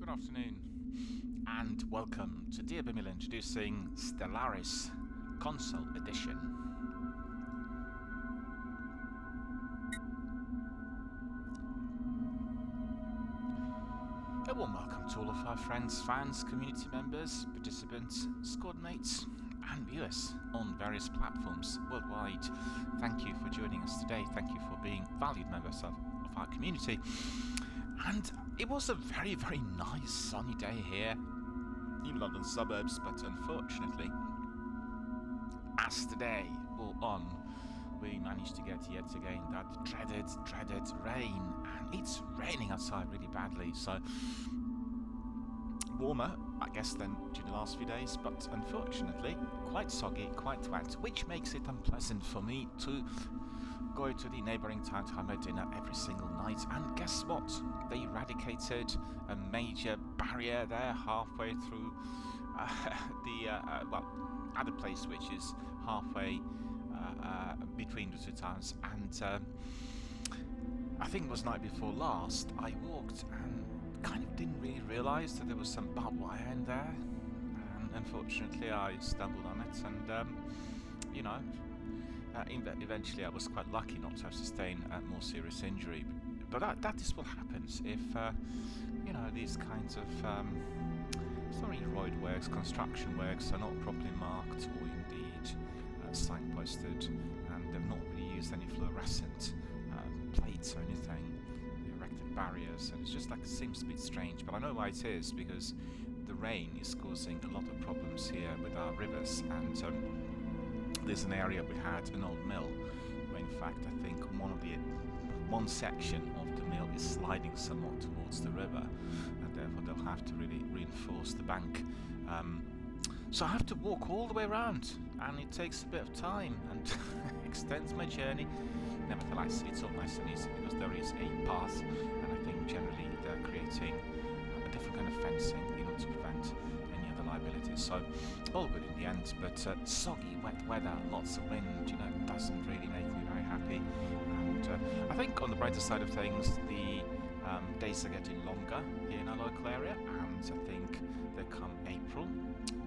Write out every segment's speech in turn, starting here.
Good afternoon, and welcome to DRBMiller introducing Stellaris Console Edition. A warm welcome to all of our friends, fans, community members, participants, squad mates, and viewers on various platforms worldwide. Thank you for joining us today. Thank you for being valued members of our community. And it was a very, very nice sunny day here in London suburbs, but unfortunately, as the day wore on, we managed to get yet again that dreaded rain, and it's raining outside really badly, so warmer, I guess, than during the last few days, but unfortunately quite soggy, quite wet, which makes it unpleasant for me to go to the neighbouring town to have my dinner every single night. And guess what? They eradicated a major barrier there halfway through at a place which is halfway between the two towns, and I think it was night before last I walked and kind of didn't really realise that there was some barbed wire in there, and unfortunately I stumbled on it, and eventually I was quite lucky not to have sustained a more serious injury. But that is what happens if these kinds of it's not really road works, construction works are not properly marked or indeed signposted, and they've not really used any fluorescent plates or anything. They erected barriers, and it's just like, it seems a bit strange, but I know why it is, because the rain is causing a lot of problems here with our rivers, and there's an area we had an old mill where, in fact, I think one section of the mill is sliding somewhat towards the river, and therefore they'll have to really reinforce the bank. So I have to walk all the way around, and it takes a bit of time and extends my journey. Nevertheless, it's all nice and easy because there is a path, and I think generally they're creating a different kind of fencing in order to prevent any other liabilities. So all good in the end, but soggy, wet weather, lots of wind, doesn't really make me very happy. And I think on the brighter side of things, the days are getting longer here in our local area, and I think that come April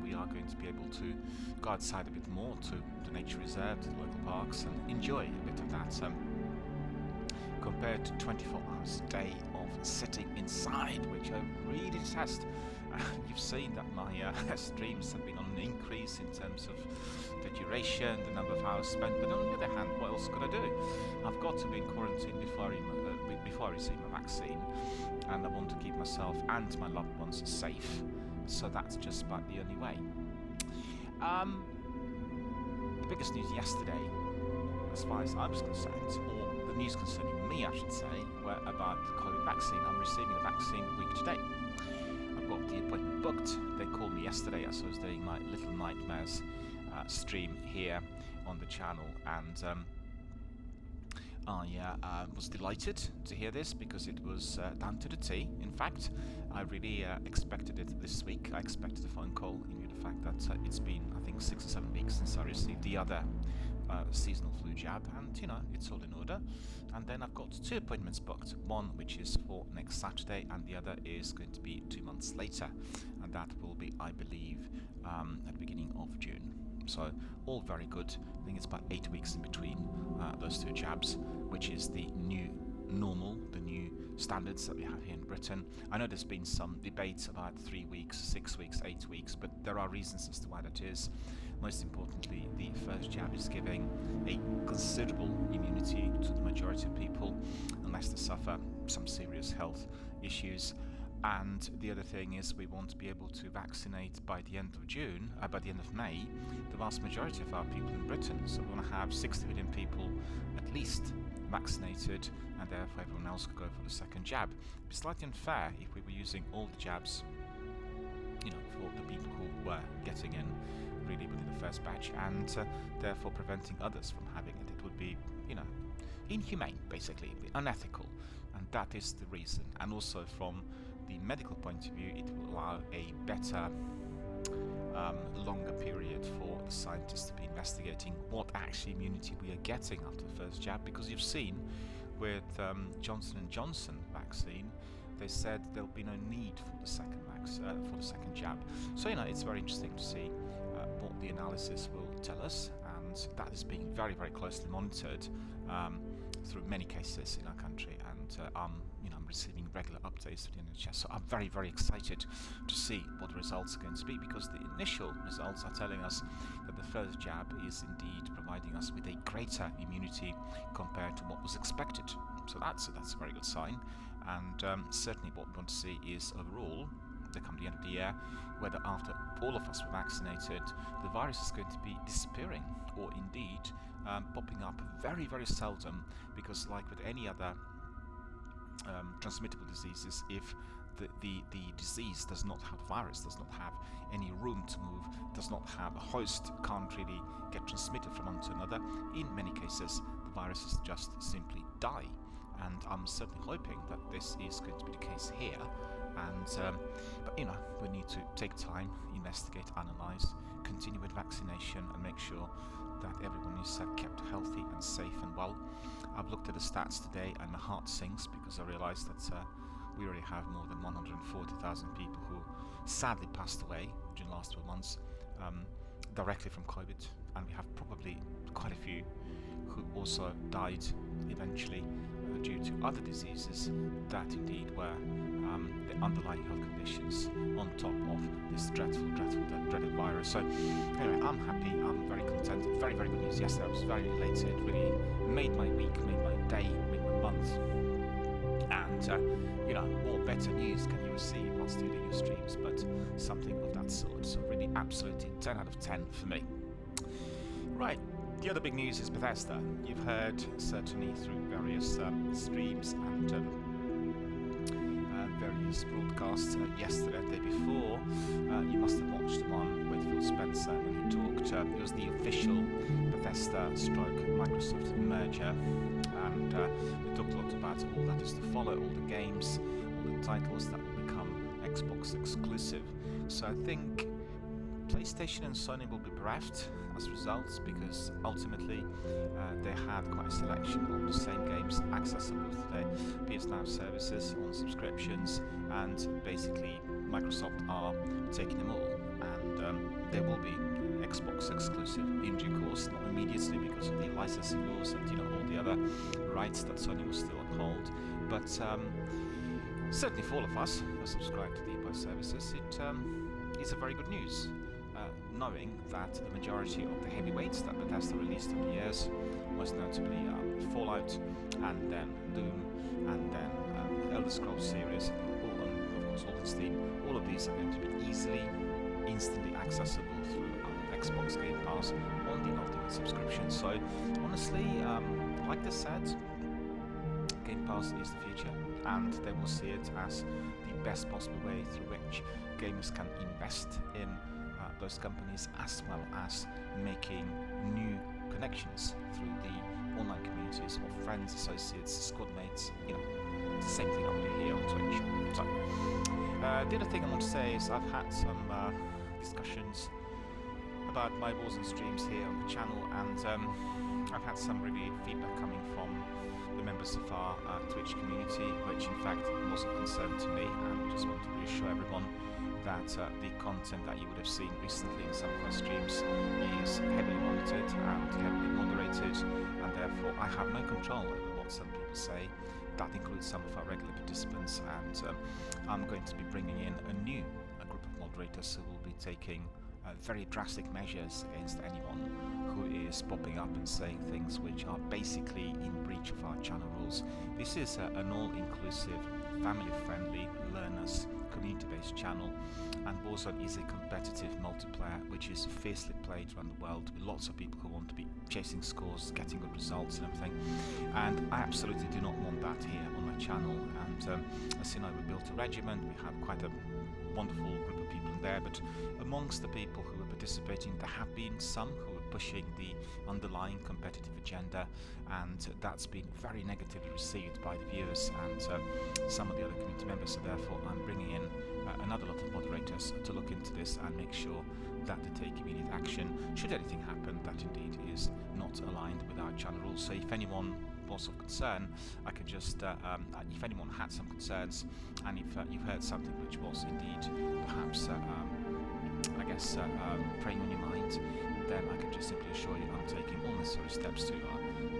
we are going to be able to go outside a bit more to the nature reserve, to the local parks, and enjoy a bit of that, compared to 24 hours a day of sitting inside, which I really detest. You've seen that my streams have been on an increase in terms of the duration, the number of hours spent, but on the other hand, what else could I do? I've got to be in quarantine before I receive my vaccine, and I want to keep myself and my loved ones safe, so that's just about the only way. The biggest news yesterday, as far as I was concerned, or the news concerning me I should say, were about the COVID vaccine. I'm receiving the vaccine a week today. I've got the appointment booked. They called me yesterday as I was doing my Little Nightmares stream here on the channel, and I was delighted to hear this, because it was down to the T. In fact, I really expected it this week. I expected a phone call, in view of the fact that it's been, I think, 6 or 7 weeks since I received the other seasonal flu jab, and it's all in order. And then I've got 2 appointments booked, one which is for next Saturday, and the other is going to be 2 months later, and that will be, I believe, at the beginning of June. So all very good. I think it's about 8 weeks in between those 2 jabs, which is the new normal, the new standards that we have here in Britain. I know there's been some debates about 3 weeks, 6 weeks, 8 weeks, but there are reasons as to why that is. Most importantly, the first jab is giving a considerable immunity to the majority of people, unless they suffer some serious health issues. And the other thing is, we want to be able to vaccinate by the end of June, by the end of May, the vast majority of our people in Britain. So we want to have 60 million people at least vaccinated, and therefore everyone else could go for the second jab. It'd be slightly unfair if we were using all the jabs, for the people who were getting in really within the first batch, and therefore preventing others from having it. It would be, inhumane, basically, it'd be unethical, and that is the reason. And also from the medical point of view, it will allow a better, longer period for the scientists to be investigating what actually immunity we are getting after the first jab, because you've seen with Johnson & Johnson vaccine, they said there'll be no need for the second jab. So it's very interesting to see what the analysis will tell us, and that is being very, very closely monitored through many cases in our country, and I'm receiving regular updates from the NHS. So I'm very, very excited to see what the results are going to be, because the initial results are telling us that the first jab is indeed providing us with a greater immunity compared to what was expected. So that's a very good sign, and certainly what we want to see is overall, come the end of the year, whether after all of us were vaccinated, the virus is going to be disappearing, or indeed popping up very, very seldom, because like with any other transmittable diseases, if the disease does not have the virus, does not have any room to move, does not have a host, can't really get transmitted from one to another, in many cases the viruses just simply die. And I'm certainly hoping that this is going to be the case here. And but we need to take time, investigate, analyze, continue with vaccination, and make sure that everyone is kept healthy and safe and well. I've looked at the stats today and my heart sinks, because I realised that we already have more than 140,000 people who sadly passed away during the last 12 months directly from COVID, and we have probably quite a few who also died eventually due to other diseases that indeed were the underlying health conditions on top of this dreadful, dreaded virus. So anyway, I'm happy, I'm very content, very, very good news. Yesterday I was very elated, really made my week, made my day, made my month. And more better news can you receive whilst doing your streams, but something of that sort. So really absolutely 10 out of 10 for me. Right. The other big news is Bethesda. You've heard certainly through various streams and various broadcasts yesterday, the day before. You must have watched the one with Phil Spencer when he talked. It was the official Bethesda/Microsoft merger, and we talked a lot about all that is to follow, all the games, all the titles that will become Xbox exclusive. So I think PlayStation and Sony will be bereft as results, because ultimately they had quite a selection of the same games accessible to their PS Now services on subscriptions, and basically Microsoft are taking them all, and they will be Xbox exclusive in due course, not immediately because of the licensing laws and all the other rights that Sony will still uphold, but certainly for all of us who are subscribed to the both services, it is a very good news. Knowing that the majority of the heavyweights that Bethesda released over the years, most notably Fallout, and then Doom, and then Elder Scrolls series, of course Wolfenstein, all of these are going to be easily, instantly accessible through Xbox Game Pass on the Ultimate subscription. So honestly, like they said, Game Pass is the future, and they will see it as the best possible way through which gamers can invest in those companies, as well as making new connections through the online communities of friends, associates, squad mates. It's the same thing I'm doing here on Twitch. So, the other thing I want to say is I've had some discussions about my Warzone streams here on the channel, and I've had some really feedback coming from the members of our Twitch community, which in fact was a concern to me, and just want to reassure everyone that the content that you would have seen recently in some of our streams is heavily monitored and heavily moderated, and therefore I have no control over what some people say. That includes some of our regular participants, and I'm going to be bringing in a group of moderators who will be taking very drastic measures against anyone who is popping up and saying things which are basically in breach of our channel rules. This is an all-inclusive, family-friendly, learners, community-based channel, and Warzone is a competitive multiplayer which is fiercely played around the world with lots of people who want to be chasing scores, getting good results and everything, and I absolutely do not want that here on my channel. And as you know, we built a regiment, we have quite a wonderful group of people in there, but amongst the people who are participating, there have been some who are pushing the underlying competitive agenda, and that's been very negatively received by the viewers and some of the other community members. So therefore I'm bringing in another lot of moderators to look into this and make sure that they take immediate action should anything happen that indeed is not aligned with our channel rules. So if anyone was of concern, I could just, if anyone had some concerns, and if you heard something which was indeed perhaps, I guess, preying on your mind, then I can just simply assure you I'm taking all necessary steps to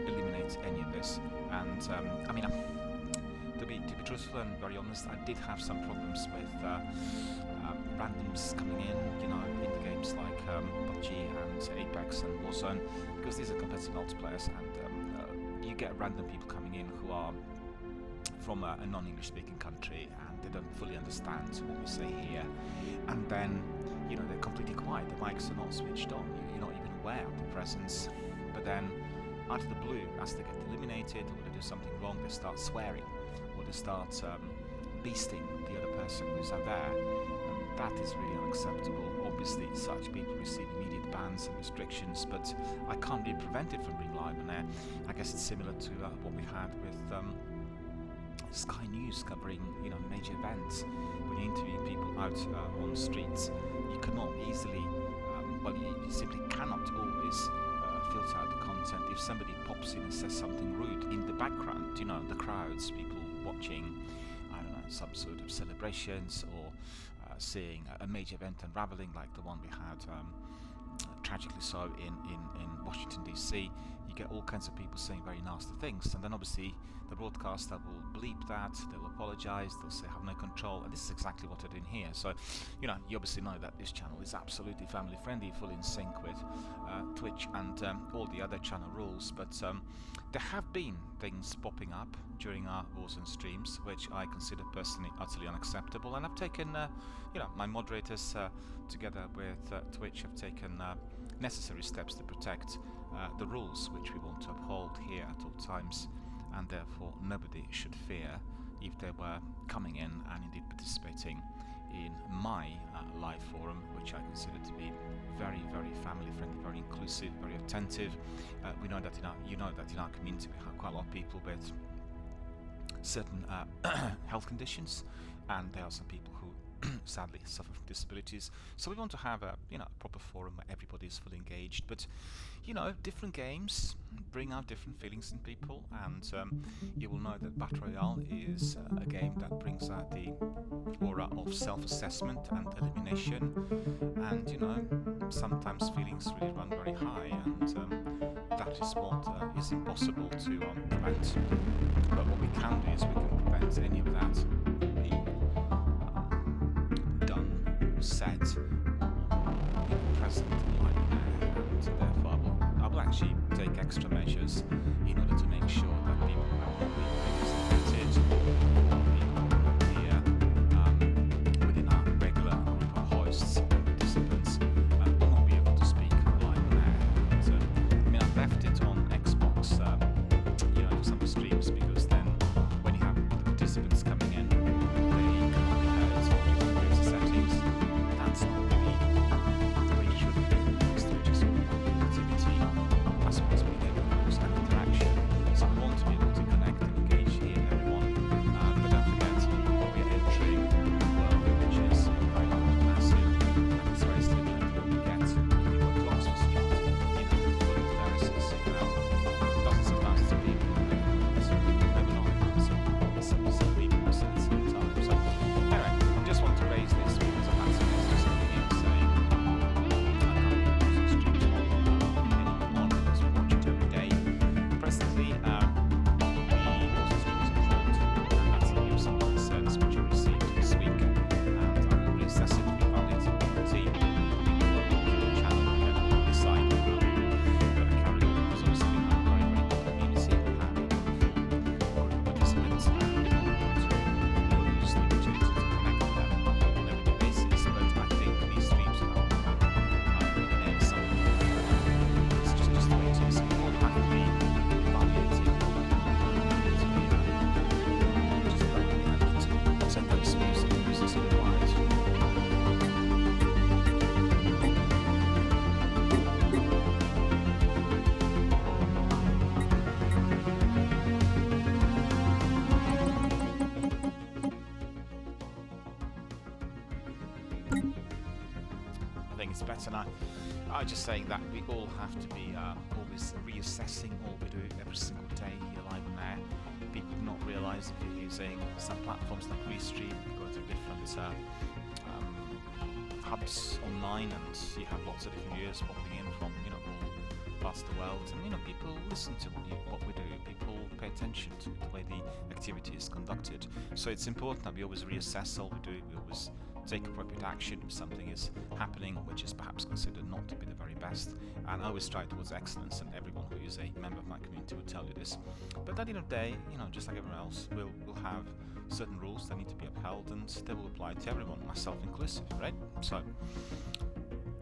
eliminate any of this. And I mean, to be truthful and very honest, I did have some problems with randoms coming in, you know, in the games like PUBG and Apex and Warzone, because these are competitive multiplayers, and you get random people coming in who are from a non-English speaking country, and they don't fully understand what we say here, and then, you know, they're completely quiet, the mics are not switched on, you're not even aware of the presence, but then out of the blue, as they get eliminated or they do something wrong, they start swearing, or they start beasting the other person who's out there, and that is really unacceptable. Obviously, such people receive immediate bans and restrictions, but I can't be prevented from being live on air. I guess it's similar to what we had with Sky News covering, you know, major events. When you interview people out on the streets, you cannot easily, well, you simply cannot always filter out the content. If somebody pops in and says something rude in the background, you know, the crowds, people watching, I don't know, some sort of celebrations, or seeing a major event unraveling like the one we had tragically so in Washington DC, you get all kinds of people saying very nasty things, and then obviously the broadcaster will bleep that, they'll apologise, they'll say have no control, and this is exactly what they're doing here. So, you know, you obviously know that this channel is absolutely family friendly, fully in sync with Twitch and all the other channel rules, but there have been things popping up during our Warzone streams which I consider personally utterly unacceptable, and I've taken, you know, my moderators together with Twitch have taken necessary steps to protect the rules which we want to uphold here at all times, and therefore nobody should fear if they were coming in and indeed participating in my live forum, which I consider to be very, very family friendly, very inclusive, very attentive. We know that in our community we have quite a lot of people with certain health conditions, and there are some people who sadly suffer from disabilities, so we want to have a, you know, a proper forum where everybody is fully engaged. But, you know, different games bring out different feelings in people, and you will know that Battle Royale is a game that brings out the aura of self-assessment and elimination, and, you know, sometimes feelings really run very high, and that is what is impossible to prevent. But what we can do is we can prevent any of that being said, present, like that, and therefore I will actually take extra measures in order to make sure that people who have not been represented here within our regular group of hosts and participants will not be able to speak live on air. And, I mean, I've left it on Xbox, you know, for some streams, because then when you have the participants coming in, they can only hear the settings. That's not really the way it should be, because they're just activity as well as being able to host an interaction. So we want to be able to connect and engage here, everyone. But don't forget, we're entering a world which is very massive, and it's very similar to what we get if you go to Oxford Street, you know, full of terraces, you know, dozens of thousands of people, so maybe not some people percent at the time. So anyway, I just want to raise this because I've had some messages coming in saying I can't be posting streams anymore because we watch it every day. Presently, the posting streams are closed, and that's the news and concerns which I received this week, and I will reassess it, revalidate it with the team, the channel, and decide how we're going to carry on, because obviously we have a very, very good community, we have participants, and we don't want to lose the opportunity to connect with them on a daily basis. But I think these streams are in some, it's just the way it is. We all have to be evaluated, just about the end to send those views and users required. I think it's better now. I'm just saying that we all have to be always reassessing all we do every single day here live on air. People do not realise if you're using some platforms like Restream, you go to different hubs online, and you have lots of different viewers popping in from all parts of the world, and people listen to what we do. People pay attention to the way the activity is conducted. So it's important that we always reassess all we do. We always take appropriate action if something is happening which is perhaps considered not to be the very best, and I always strive towards excellence, and everyone who is a member of my community will tell you this. But at the end of the day, just like everyone else, we'll have certain rules that need to be upheld, and they will apply to everyone, myself inclusive, right?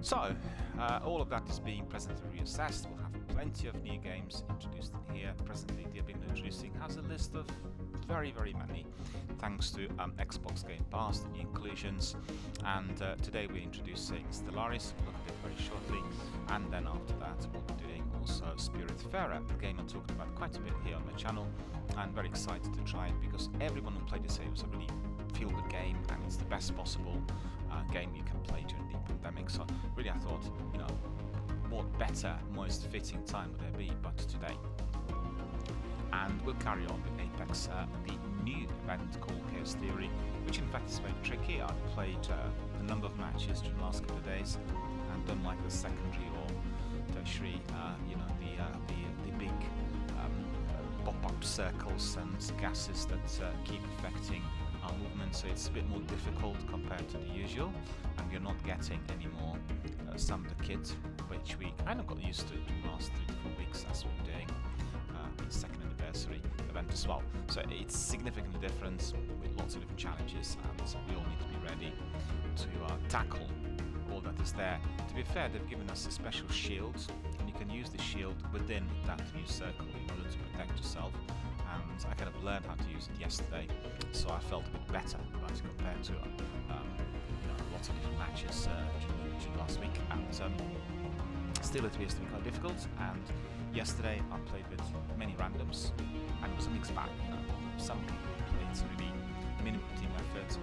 So all of that is being presently reassessed. We'll have plenty of new games introduced in here. Presently, DRBMiller introducing has a list of very, very many, thanks to Xbox Game Pass, the new inclusions, and today we're introducing Stellaris. We'll look at it very shortly, and then after that we'll be doing also Spiritfarer, a game I'm talking about quite a bit here on my channel, and very excited to try it because everyone who played this it was a really feel-good game, and it's the best possible game you can play during the pandemic. So really I thought, what better, most fitting time would there be but today. And we'll carry on with Apex, the new event called Chaos Theory, which in fact is very tricky. I've played a number of matches during the last couple of days and done like the secondary or tertiary, the big pop-up circles and gases that keep affecting our movement, so it's a bit more difficult compared to the usual, and we're not getting any more some of the kit, which we kind of got used to the last 3 to 4 weeks as we were doing the second anniversary event as well. So it's significantly different with lots of different challenges, and we all need to be ready to tackle all that is there. To be fair, they've given us a special shield, and you can use the shield within that new circle in order to protect yourself, and I kind of learned how to use it yesterday, so I felt a bit better about it compared to lots of different matches during last week, and still it appears to be quite difficult. And yesterday I played with many randoms, and it was a mixed bag. Some people played really minimum team effort,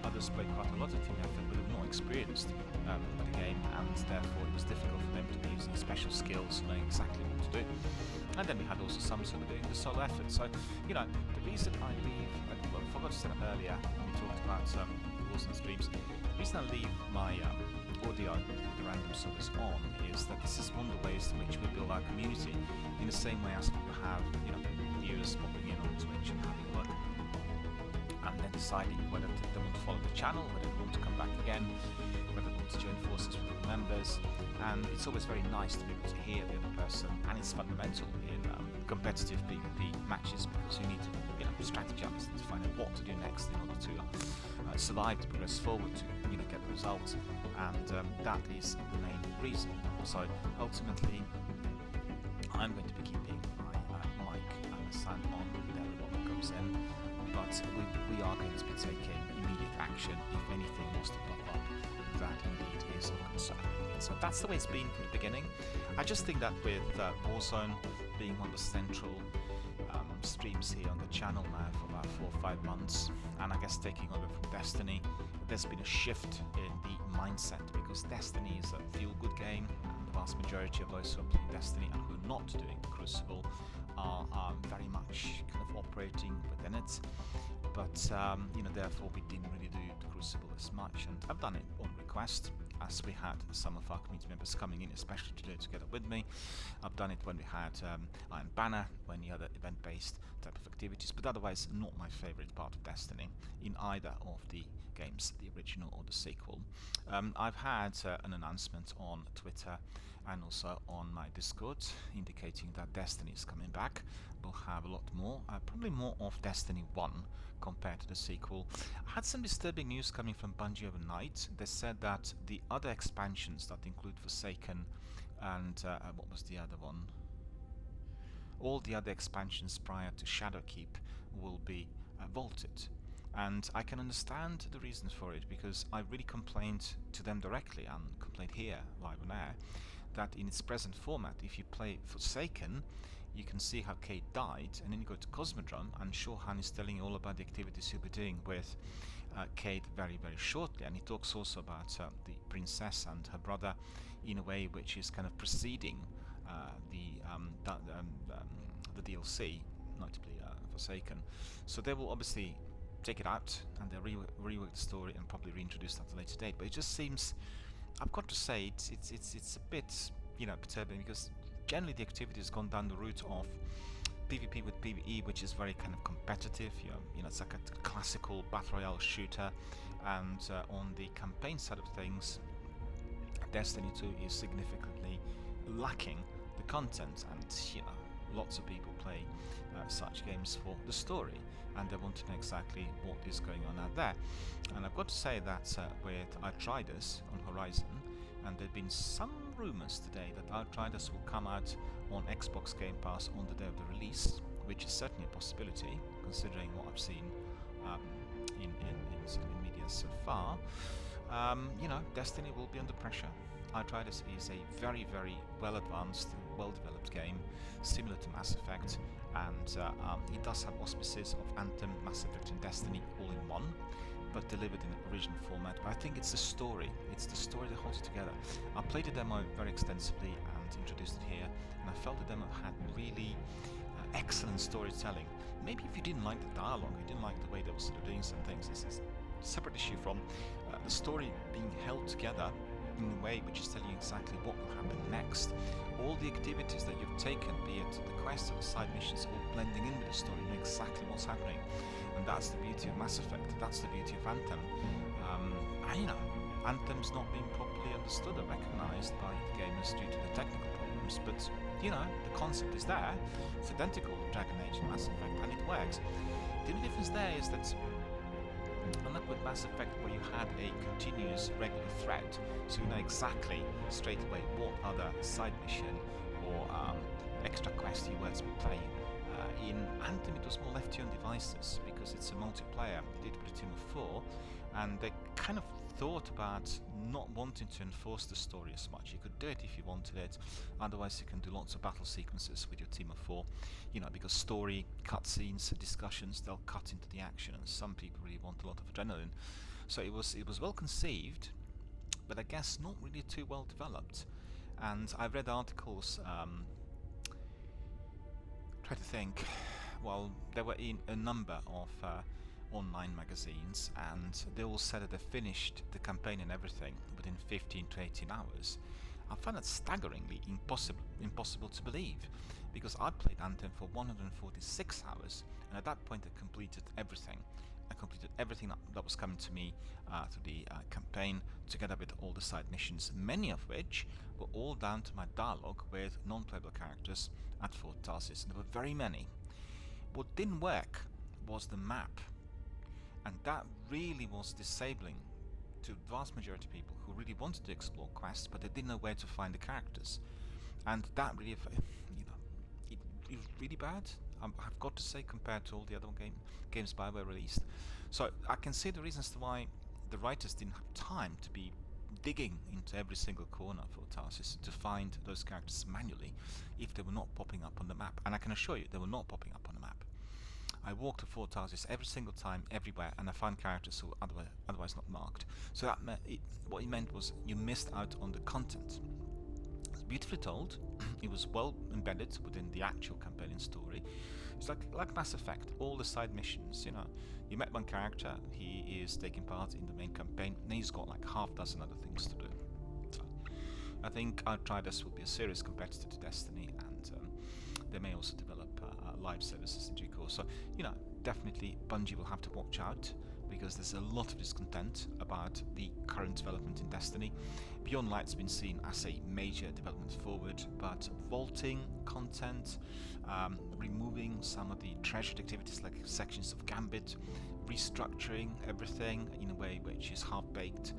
others played quite a lot of team effort but were not experienced with the game, and therefore it was difficult for them to be using special skills, knowing exactly what to do. And then we had also some sort of doing the solo effort. So, the reason I leave, I forgot to say that earlier when we talked about rules and streams, the reason I leave my audio, the random servers on, is that this is one of the ways in which we build our community, in the same way as people have, viewers popping in on Twitch and having a look, and then deciding whether they want to follow the channel, whether they want to come back again, whether they want to join forces with other members. And it's always very nice to be able to hear the other person, and it's fundamental in competitive PvP matches, because you need to strategize to find out what to do next in order to survive, to progress forward, to get the result, and that is the main reason. So ultimately I'm going to be keeping my mic and my sound on whenever what comes in, but we are going to be taking immediate action if anything was to pop up that indeed is of concern. So that's the way it's been from the beginning. I just think that with Warzone being one of the central streams here on the channel now for about 4 or 5 months, and I guess taking over from Destiny, there's been a shift in the mindset, because Destiny is a feel-good game, and the vast majority of those who are playing Destiny and who are not doing Crucible are very much kind of operating within it. But therefore we didn't really do the Crucible as much, and I've done it on request, as we had some of our community members coming in, especially today, together with me. I've done it when we had Iron Banner, when you had event-based type of activities, but otherwise not my favorite part of Destiny in either of the games, the original or the sequel. I've had an announcement on Twitter and also on my Discord indicating that Destiny is coming back. We'll have a lot more, probably more of Destiny 1 compared to the sequel. I had some disturbing news coming from Bungie overnight. They said that the other expansions that include Forsaken and what was the other one? All the other expansions prior to Shadowkeep will be vaulted. And I can understand the reasons for it, because I really complained to them directly, and complained here live on air, that in its present format, if you play Forsaken, you can see how Kate died, and then you go to Cosmodrome, and Shohan is telling you all about the activities you'll be doing with Kate very, very shortly. And he talks also about the princess and her brother in a way which is kind of preceding the DLC, notably Forsaken. So they will obviously take it out and they'll rework the story and probably reintroduce that at a later date. But it just seems, I've got to say, it's a bit, you know, perturbing, because generally the activity has gone down the route of PvP with PvE, which is very kind of competitive. You know, it's like a classical battle royale shooter, and on the campaign side of things, Destiny 2 is significantly lacking the content, and you know, lots of people play such games for the story, and they want to know exactly what is going on out there. And I've got to say that with Outriders on Horizon, and there have been some rumours today that Outriders will come out on Xbox Game Pass on the day of the release, which is certainly a possibility considering what I've seen in media so far. You know, Destiny will be under pressure. Outriders is a very, very well advanced, well developed game, similar to Mass Effect, and it does have auspices of Anthem, Mass Effect and Destiny all in one, but delivered in the original format. But I think it's the story that holds it together. I played the demo very extensively and introduced it here, and I felt the demo had really excellent storytelling. Maybe if you didn't like the dialogue, you didn't like the way they were sort of doing some things, this is a separate issue from the story being held together in a way which is telling you exactly what will happen next. All the activities that you've taken, be it the quests or the side missions, all blending in with the story, you know exactly what's happening. And that's the beauty of Mass Effect, that's the beauty of Anthem. And you know, Anthem's not being properly understood or recognised by the gamers due to the technical problems, but you know, the concept is there. It's identical to Dragon Age and Mass Effect, and it works. The only difference there is that, unlike with Mass Effect, where you had a continuous regular thread, so you know exactly straight away what other side mission or extra quest you were to be playing. In Anthem, it was more left to your own devices because it's a multiplayer. They did it with a team of 4, and they kind of thought about not wanting to enforce the story as much. You could do it if you wanted it, otherwise you can do lots of battle sequences with your team of 4, you know, because story, cutscenes, discussions, they'll cut into the action, and some people really want a lot of adrenaline. So it was well conceived, but I guess not really too well developed. And I've read articles, try to think, well, there were in a number of online magazines, and they all said that they finished the campaign and everything within 15 to 18 hours. I find that staggeringly impossible to believe, because I played Anthem for 146 hours, and at that point I completed everything. I completed everything that was coming to me through the campaign, together with all the side missions, many of which were all down to my dialogue with non-playable characters at Fort Tarsis, and there were very many. What didn't work was the map, and that really was disabling to the vast majority of people who really wanted to explore quests, but they didn't know where to find the characters, and that really, you know, it was really bad. I've got to say, compared to all the other games BioWare released. So I can see the reasons to why the writers didn't have time to be digging into every single corner for Tarsis to find those characters manually if they were not popping up on the map. And I can assure you, they were not popping up on the map. I walked to Fort Tarsis every single time, everywhere, and I found characters who were otherwise not marked. So that what it meant was you missed out on the content. It was beautifully told. It was well embedded within the actual campaign and story. It's like Mass Effect, all the side missions, you know. You met one character, he is taking part in the main campaign, and he's got like half a dozen other things to do. So I think Outriders will be a serious competitor to Destiny, and they may also develop live services in due course. So, you know, definitely Bungie will have to watch out, because there's a lot of discontent about the current development in Destiny. Beyond Light's been seen as a major development forward, but vaulting content, removing some of the treasured activities like sections of Gambit, restructuring everything in a way which is half-baked,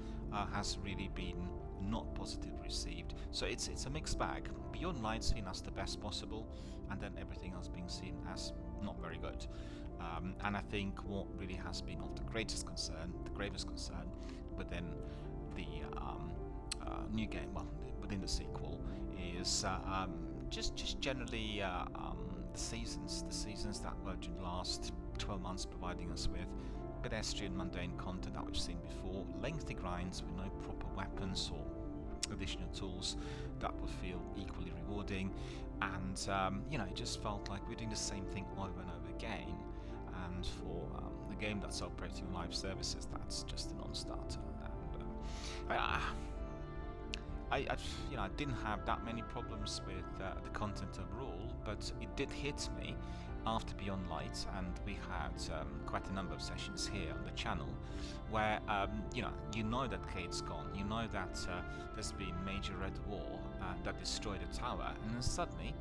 has really been not positively received. So it's a mixed bag. Beyond Light seen as the best possible, and then everything else being seen as not very good. And I think what really has been of the greatest concern, the gravest concern within the new game, well, within the sequel, is just generally the seasons that were during the last 12 months providing us with pedestrian, mundane content that we've seen before, lengthy grinds with no proper weapons or additional tools that would feel equally rewarding, and you know, it just felt like we're doing the same thing over and over again. And for a game that's operating on live services, that's just a non-starter. And you know, I didn't have that many problems with the content overall, but it did hit me after Beyond Light, and we had quite a number of sessions here on the channel where you know that Kate's gone, you know that there's been major red war that destroyed a tower, and then suddenly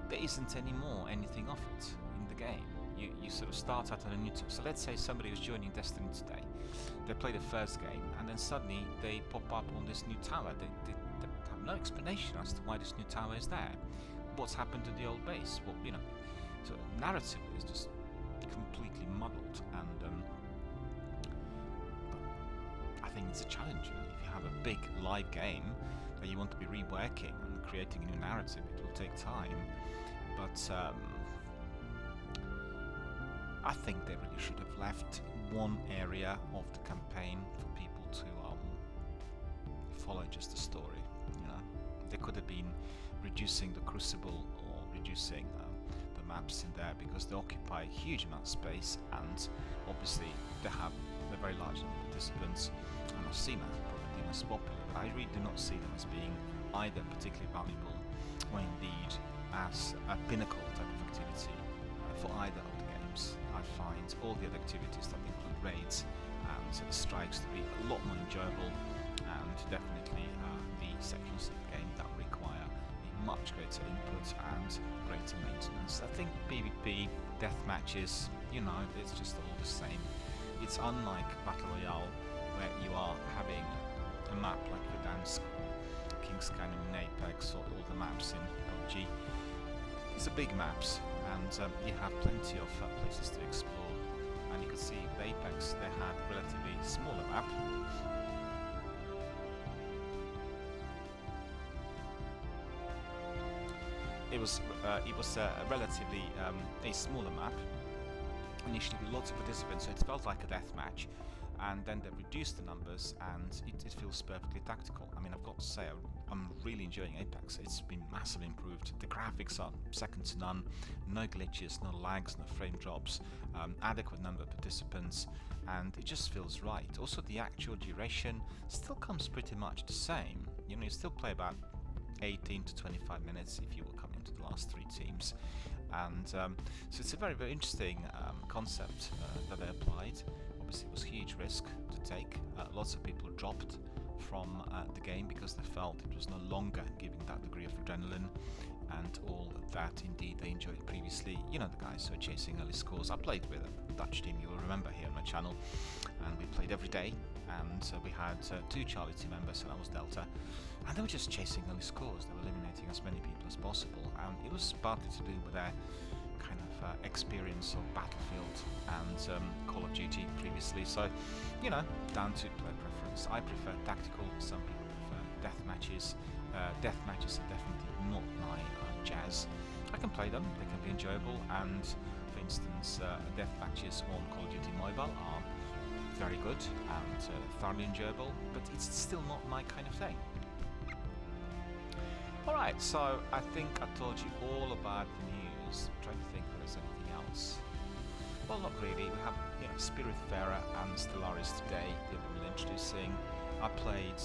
there isn't any more anything of it in the game. You sort of start out on a new so let's say somebody was joining Destiny today, they play the first game, and then suddenly they pop up on this new tower. They have no explanation as to why this new tower is there. What's happened to the old base? Well, you know, so narrative is just completely muddled, and I think it's a challenge. If you have a big live game that you want to be reworking and creating a new narrative, it will take time, but I think they really should have left one area of the campaign for people to follow just the story. You know, they could have been reducing the Crucible or reducing the maps in there, because they occupy a huge amount of space, and obviously they have a very large number of participants, and I've seen that probably the most popular, but I really do not see them as being either particularly valuable or indeed as a pinnacle type of activity for either of the games. I find all the other activities that include raids and strikes to be a lot more enjoyable, and definitely the sections of the game that require a much greater input and greater maintenance. I think PvP, death matches, you know, it's just all the same. It's unlike Battle Royale, where you are having a map like Verdansk, King's Canyon in Apex, or all the maps in PUBG. These are big maps, and you have plenty of places to explore. And you can see with Apex they had a relatively smaller map. It was a relatively a smaller map initially with lots of participants, so it felt like a death match. And then they reduced the numbers, and it feels perfectly tactical. I mean, I've got to say, I'm really enjoying Apex. It's been massively improved. The graphics are second to none, no glitches, no lags, no frame drops, adequate number of participants, and it just feels right. Also, the actual duration still comes pretty much the same. You know, you still play about 18 to 25 minutes if you will come into the last three teams. And so it's a very, very interesting concept that they applied. Obviously, it was a huge risk to take. Lots of people dropped from the game because they felt it was no longer giving that degree of adrenaline and all that indeed they enjoyed previously. You know, the guys who are chasing early scores. I played with a Dutch team, you will remember, here on my channel, and we played every day, and we had two Charlie team members, and I was Delta, and they were just chasing early scores. They were eliminating as many people as possible, and it was partly to do with their kind of experience of Battlefield and Call of Duty previously. So, you know, down to player preference. I prefer tactical, some people prefer death matches. Death matches are definitely not my jazz. I can play them, they can be enjoyable, and for instance, death matches on Call of Duty Mobile are very good and thoroughly enjoyable, but it's still not my kind of thing. Alright, so I think I told you all about the news. I'm trying to think if there's anything else. Well, not really. We have, you know, Spiritfarer and Stellaris today. They've been introducing. I played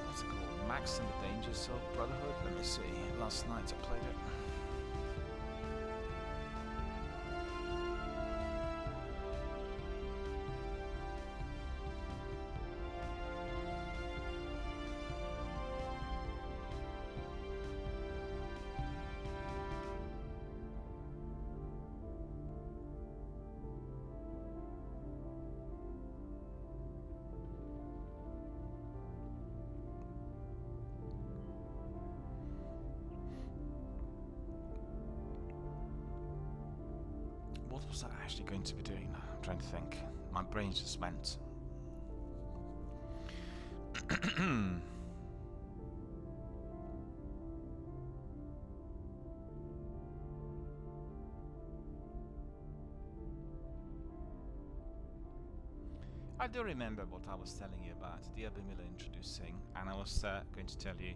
what's it called? Max and the Dangers of Brotherhood. Let me see. Last night I played it. What was I actually going to be doing? I'm trying to think. My brain just went. I do remember what I was telling you about DRBMiller introducing, and I was going to tell you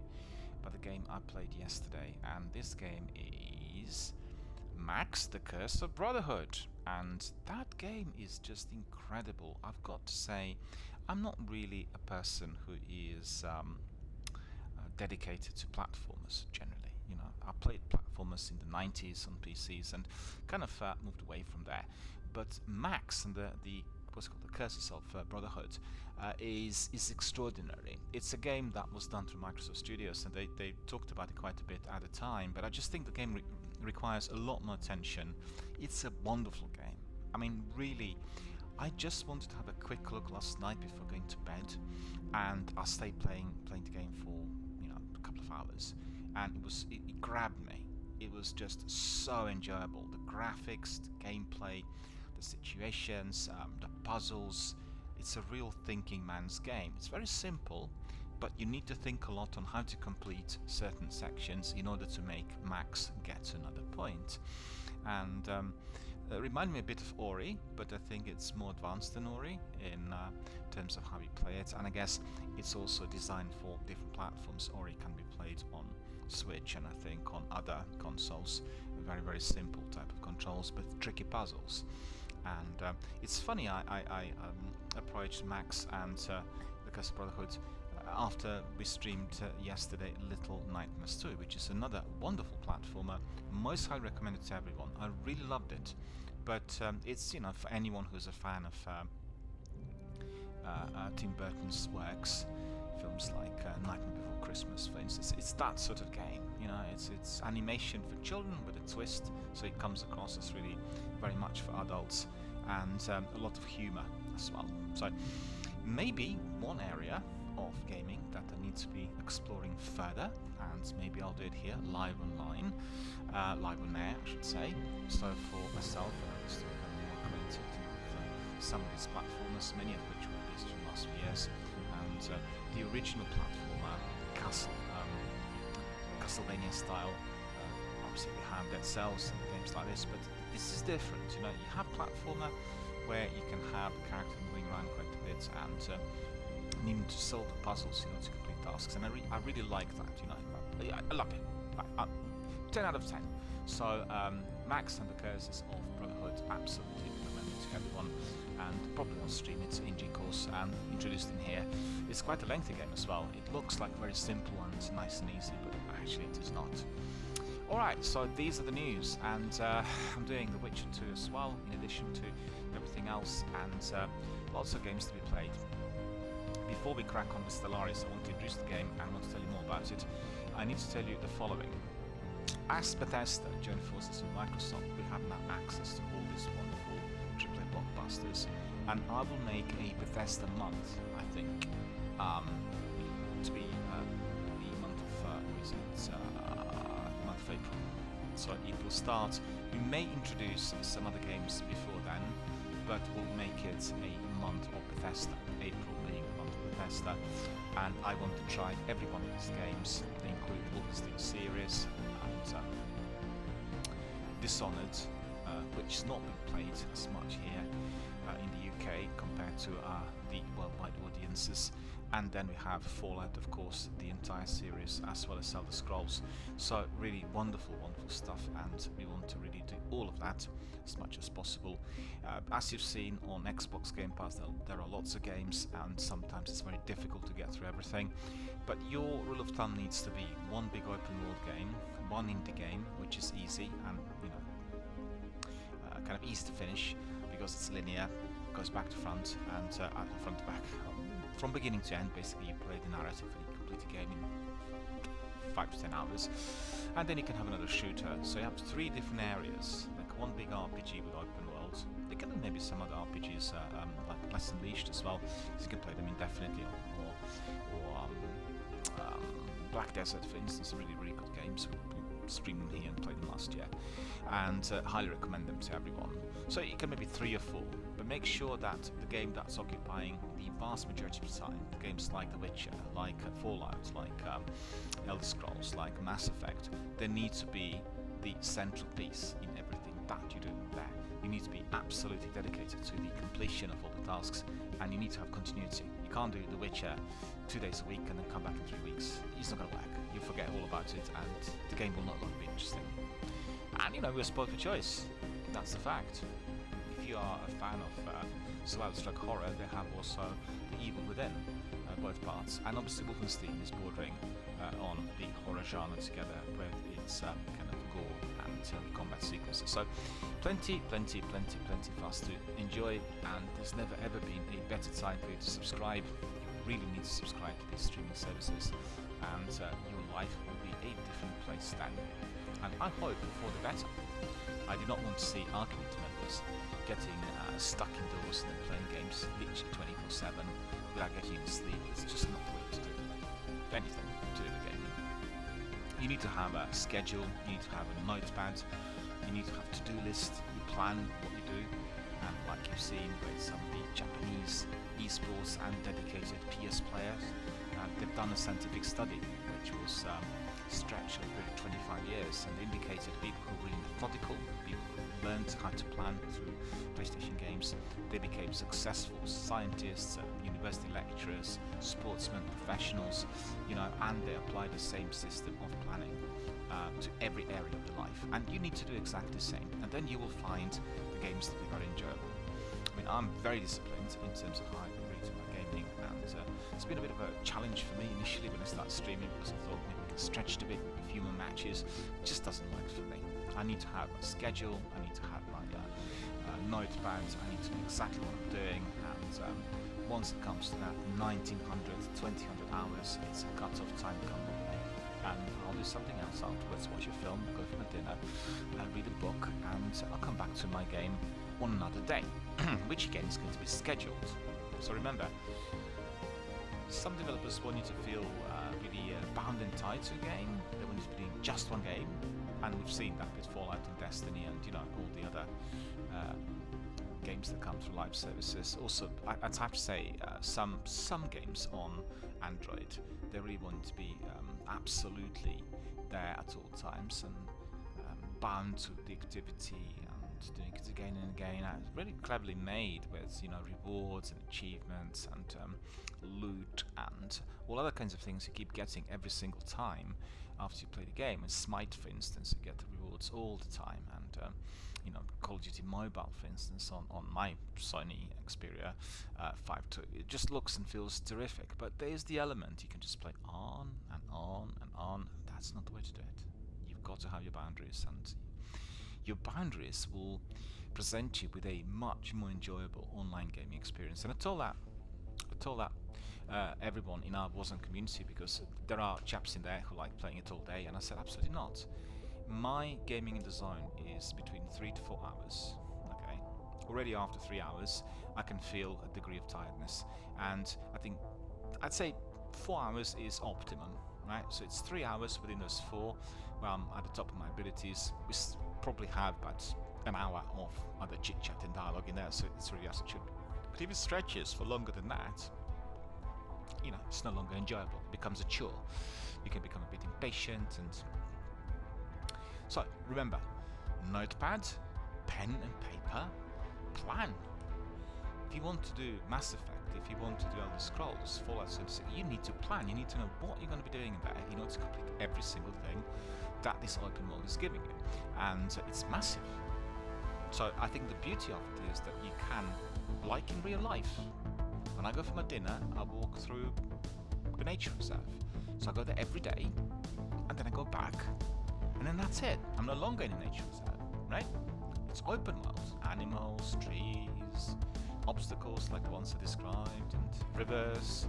about the game I played yesterday, and this game is Max: The Curse of Brotherhood, and that game is just incredible. I've got to say, I'm not really a person who is dedicated to platformers generally. You know, I played platformers in the 90s on PCs and kind of moved away from there. But Max and the what's called the Curses of Brotherhood is extraordinary. It's a game that was done through Microsoft Studios, and they talked about it quite a bit at the time, but I just think the game requires a lot more attention. It's a wonderful game. I mean, really, I just wanted to have a quick look last night before going to bed, and I stayed playing the game for a couple of hours, and it grabbed me. It was just so enjoyable. The graphics, the gameplay, the situations, the puzzles. It's a real thinking man's game. It's very simple, but you need to think a lot on how to complete certain sections in order to make Max get to another point. And it reminded me a bit of Ori, but I think it's more advanced than Ori in terms of how you play it. And I guess it's also designed for different platforms. Ori can be played on Switch and I think on other consoles. Very, very simple type of controls, but tricky puzzles. And it's funny, I approached Max and the Curse of Brotherhood after we streamed yesterday Little Nightmares 2, which is another wonderful platformer. Most highly recommended to everyone. I really loved it, but it's for anyone who's a fan of Tim Burton's works, films like Nightmare Before Christmas, for instance. It's that sort of game. It's animation for children with a twist, so it comes across as really very much for adults, and a lot of humor as well. So maybe one area of gaming that I need to be exploring further, and maybe I'll do it here live online, live on air I should say. So for myself and others to become more acquainted with some of these platformers, many of which were released in the last few years, and the original platformer Castlevania style. Obviously we have Dead Cells and games like this, but this is different. You have platformer where you can have the character moving around quite a bit and needing to solve the puzzles, to complete tasks, and I really like that. I love it. 10 out of 10. So Max and the Curses of Brotherhood, absolutely recommended to everyone, and probably I'll stream it in due course and introduce it in here. It's quite a lengthy game as well. It looks like very simple and nice and easy, but actually it is not. Alright, so these are the news, and I'm doing The Witcher 2 as well, in addition to everything else, and lots of games to be played. Before we crack on with Stellaris, I want to introduce the game and want to tell you more about it. I need to tell you the following. As Bethesda joined forces with Microsoft, we have now access to all these wonderful AAA blockbusters, and I will make a Bethesda month, I think, to be the month of the month of April. So it will start. We may introduce some other games before then, but we'll make it a month of Bethesda. April being the month of Bethesda, and I want to try every one of these games. They include all the Steam series and Dishonored, which has not been played as much here in the UK compared to the worldwide audiences. And then we have Fallout, of course, the entire series, as well as Elder Scrolls. So really wonderful, wonderful stuff, and we want to really do all of that as much as possible. As you've seen on Xbox Game Pass, there are lots of games, and sometimes it's very difficult to get through everything. But your rule of thumb needs to be one big open world game, one indie game, which is easy and kind of easy to finish because it's linear, goes back to front and front to back. From beginning to end, basically, you play the narrative and you complete the game in 5 to 10 hours. And then you can have another shooter. So you have 3 different areas, like one big RPG with open world. There can be maybe some other RPGs like Less Unleashed as well, so you can play them indefinitely, or Black Desert, for instance, really, really good games. We streamed them here and played them last year, and highly recommend them to everyone. So you can maybe 3 or 4, but make sure that the game that's occupying the vast majority of the time, the games like The Witcher, like Fallout, like Elder Scrolls, like Mass Effect, they need to be the central piece in everything that you do there. You need to be absolutely dedicated to the completion of all the tasks, and you need to have continuity. You can't do The Witcher 2 days a week and then come back in 3 weeks. It's not going to work. You'll forget all about it, and the game will not longer be interesting. And you know, we're spoiled for choice. That's the fact. If you are a fan of survival horror, they have also The Evil Within, both parts. And obviously Wolfenstein is bordering on the horror genre together with its kind of gore and combat sequences. So plenty for us to enjoy, and there's never ever been a better time for you to subscribe. You really need to subscribe to these streaming services, and your life will be a different place then. And I hope for the better. I do not want to see our community members getting stuck indoors and then playing games literally 24/7 without getting any sleep. It's just not the way to do anything to do with gaming. You need to have a schedule, you need to have a notepad, you need to have a to-do list, you plan what you do, and like you've seen with some of the Japanese esports and dedicated PS players, they've done a scientific study which was stretched over 25 years, and indicated people who were methodical, people who learned how to plan through PlayStation games, they became successful scientists, university lecturers, sportsmen, professionals, you know, and they apply the same system of planning to every area of their life. And you need to do exactly the same, and then you will find the games to be very enjoyable. I mean, I'm very disciplined in terms of how I agree to my gaming, and it's been a bit of a challenge for me initially when I started streaming, because I thought maybe we could stretch it a bit with a few more matches. It just doesn't work for me. I need to have a schedule, I need to have my notepad, I need to know exactly what I'm doing, and once it comes to that 1900, 2000 hours, it's a cut-off time come with me. And I'll do something else afterwards, watch a film, go for my dinner, read a book, and I'll come back to my game on another day, which again is going to be scheduled. So remember, some developers want you to feel really bound and tied to a game. They want you to be doing just one game, and we've seen that with Fallout and Destiny and, you know, all the other games that come through live services. Also, I'd have to say some games on Android, they really want to be absolutely there at all times and bound to the activity and doing it again and again. It's really cleverly made with, you know, rewards and achievements and loot and all other kinds of things you keep getting every single time after you play the game. And Smite, for instance, you get the rewards all the time, and you know, Call of Duty Mobile, for instance, on my Sony Xperia 5 II, it just looks and feels terrific. But there's the element you can just play on and on and on. That's not the way to do it. You've got to have your boundaries, and your boundaries will present you with a much more enjoyable online gaming experience. And I told that everyone in our Warzone community, because there are chaps in there who like playing it all day, and I said absolutely not. My gaming in the zone is between 3 to 4 hours. Okay, already after 3 hours I can feel a degree of tiredness, and I'd say 4 hours is optimum, right? So it's 3 hours within those 4 where I'm at the top of my abilities. We probably have about an hour of other chit chat and dialogue in there, so it's really as it should be. But if it stretches for longer than that, you know, it's no longer enjoyable. It becomes a chore. You can become a bit impatient. And so remember, notepad, pen and paper, plan. If you want to do Mass Effect, if you want to do Elder Scrolls, Fallout 76, you need to plan. You need to know what you're going to be doing in there in order to complete every single thing that this open world is giving you. And it's massive. So I think the beauty of it is that you can, like in real life, when I go for my dinner, I walk through the nature reserve. So I go there every day, and then I go back, and then that's it. I'm no longer in a nature reserve, right? It's open world. Animals, trees, obstacles like the ones I described, and rivers,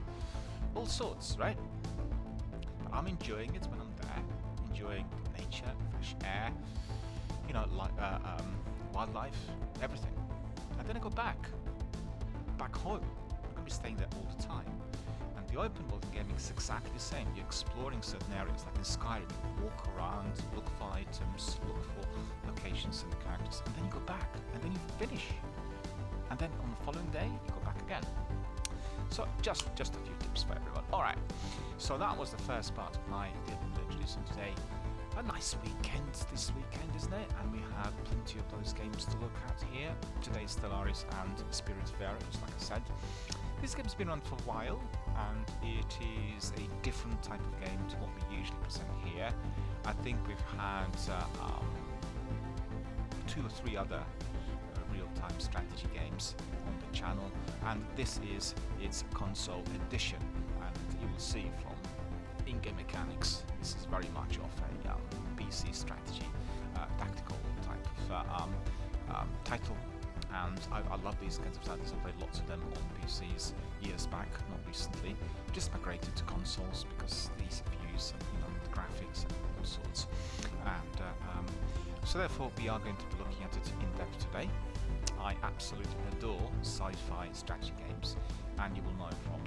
all sorts, right? But I'm enjoying it when I'm there, enjoying nature, fresh air, you know, like wildlife, everything. And then I go back home. Staying there all the time. And the open world gaming is exactly the same. You're exploring certain areas, like in Skyrim. You walk around, look for items, look for locations and the characters, and then you go back, and then you finish. And then on the following day, you go back again. So just a few tips for everyone. Alright, so that was the first part of my DRBMiller introduction today. a nice weekend this weekend, isn't it? And we had plenty of those games to look at here. Today, Stellaris and Spiritfarers, like I said. This game's been around for a while, and it is a different type of game to what we usually present here. I think we've had 2 or 3 other real-time strategy games on the channel, and this is its console edition. And you will see from in-game mechanics, this is very much of a PC strategy, tactical type of title. And I love these kinds of titles. I've played lots of them on PCs years back, not recently. Just migrated to consoles because the ease of use and the graphics and all sorts. And so therefore we are going to be looking at it in depth today. I absolutely adore sci-fi strategy games, and you will know from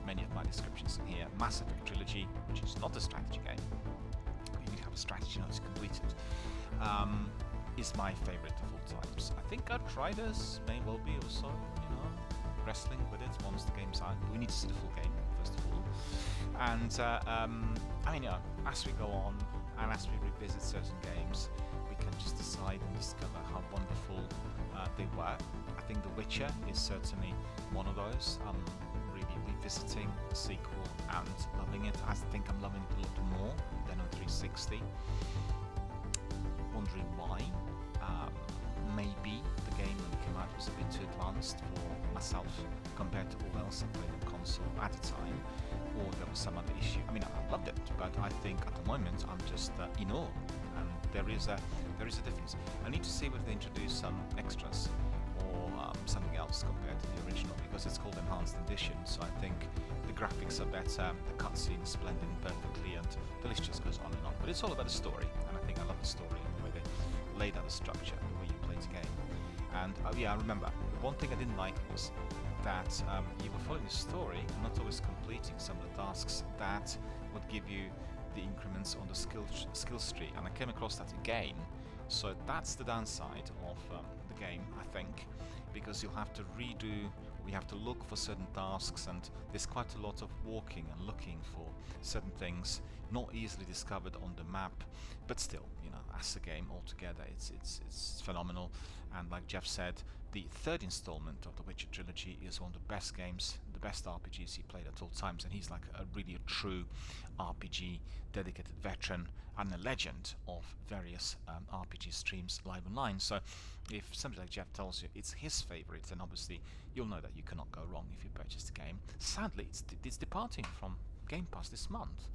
many of my descriptions in here. Mass Effect Trilogy, which is not a strategy game, but you need to have a strategy now to complete it, is my favourite of all times. I think Outriders may well be also, wrestling with it once the game's out. We need to see the full game, first of all. And, as we go on, and as we revisit certain games, we can just decide and discover how wonderful they were. I think The Witcher is certainly one of those. Really revisiting the sequel and loving it. I think I'm loving it a lot more than on 360. Wondering why. Maybe the game when it came out was a bit too advanced for myself compared to all else I played on console at the time, or there was some other issue. I loved it, but I think at the moment I'm just in awe, and there is a difference. I need to see whether they introduce some extras or something else compared to the original, because it's called Enhanced Edition, so I think the graphics are better, the cutscenes blend in perfectly, and the list just goes on and on. But it's all about the story, and I think I love the story and the way they laid out the structure, the way you play the game. And I remember, one thing I didn't like was that you were following the story and not always completing some of the tasks that would give you the increments on the skills tree, and I came across that again. So that's the downside of the game, I think, because you'll have to redo, we have to look for certain tasks, and there's quite a lot of walking and looking for certain things not easily discovered on the map, but still, as a game altogether, it's phenomenal. And like Jeff said, the 3rd installment of the Witcher trilogy is one of the best games, the best RPGs he played at all times, and he's like a true RPG dedicated veteran and a legend of various RPG streams live online. So if somebody like Jeff tells you it's his favorite, then obviously you'll know that you cannot go wrong if you purchase the game. Sadly, it's departing from Game Pass this month.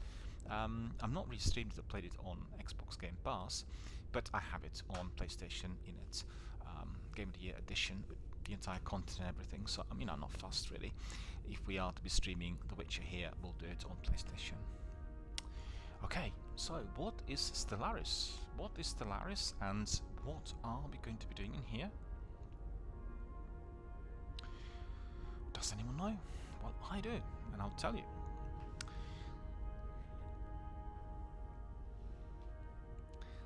I'm not really streamed it, I played it on Xbox Game Pass, but I have it on PlayStation in its Game of the Year edition with the entire content and everything, so I'm not fussed really. If we are to be streaming The Witcher here, we'll do it on PlayStation. Okay, so what is Stellaris? What is Stellaris, and what are we going to be doing in here? Does anyone know? Well, I do, and I'll tell you.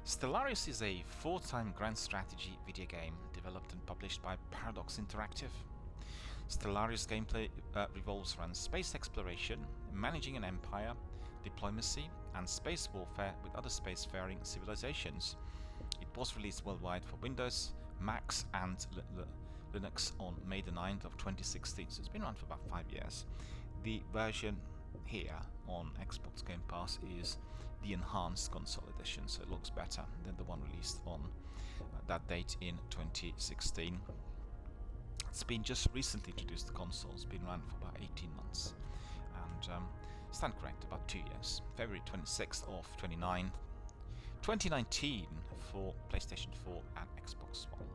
Stellaris is a 4-time grand strategy video game developed and published by Paradox Interactive. Stellaris gameplay revolves around space exploration, managing an empire, diplomacy, and space warfare with other spacefaring civilizations. It was released worldwide for Windows, Macs, and Linux on May the 9th of 2016, so it's been around for about 5 years. The version here on Xbox Game Pass is the enhanced console edition, so it looks better than the one released on that date in 2016. It's been just recently introduced to consoles, it's been around for about 18 months, and stand correct, about 2 years. February 26th of 2019 for PlayStation 4 and Xbox One.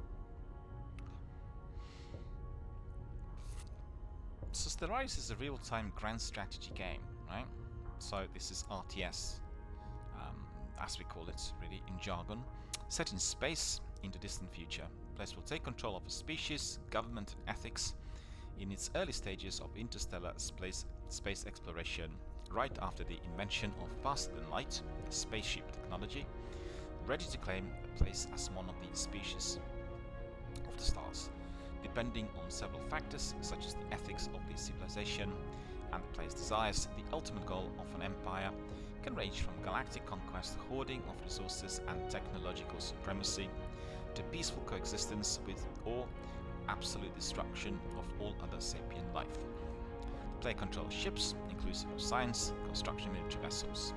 So Stellaris is a real-time grand strategy game, right? So this is RTS, as we call it, really, in jargon. Set in space, in the distant future, players will take control of a species, government, and ethics in its early stages of interstellar space exploration, right after the invention of faster-than-light spaceship technology, ready to claim a place as one of the species of the stars, depending on several factors such as the ethics of the civilization and the player's desires. The ultimate goal of an empire can range from galactic conquest, hoarding of resources and technological supremacy, to peaceful coexistence with or absolute destruction of all other sapient life. The player controls ships, inclusive of science, construction, military vessels.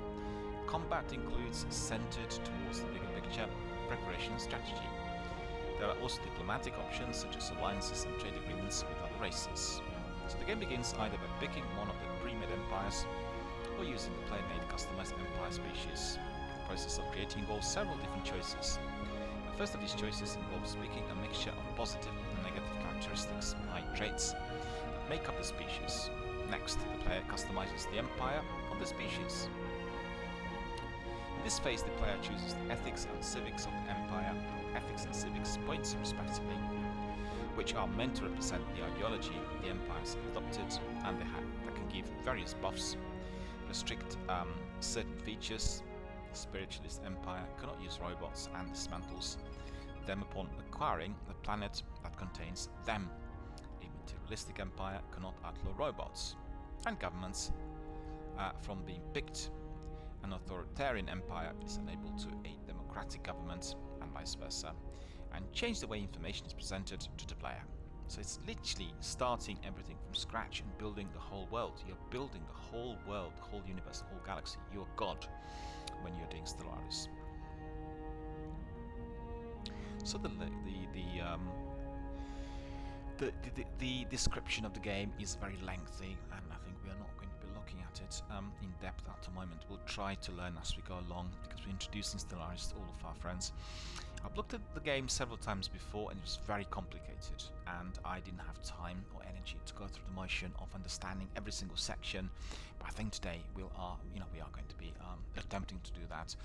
Combat includes centered towards the bigger picture, preparation and strategy. There are also diplomatic options such as alliances and trade agreements with other races. So the game begins either by picking one of the pre-made empires or using the player-made customized empire species. The process of creating involves several different choices. The first of these choices involves picking a mixture of positive and negative characteristics, i.e. traits, that make up the species. Next, the player customizes the empire of the species. In this phase, the player chooses the ethics and civics of the empire, ethics and civics points respectively, which are meant to represent the ideology the empire has adopted, and that can give various buffs, restrict certain features. The spiritualist empire cannot use robots and dismantles them upon acquiring the planet that contains them. A materialistic empire cannot outlaw robots and governments from being picked. An authoritarian empire is unable to aid democratic governments and vice versa, and change the way information is presented to the player. So it's literally starting everything from scratch and building the whole world. You're building the whole world, the whole universe, the whole galaxy. You're God when you're doing Stellaris. So the description of the game is very lengthy, and I think we are not going to be looking at it in depth at the moment. We'll try to learn as we go along, because we're introducing Stellaris to all of our friends. I've looked at the game several times before, and it was very complicated, and I didn't have time or energy to go through the motion of understanding every single section. But I think today we are going to be attempting to do that,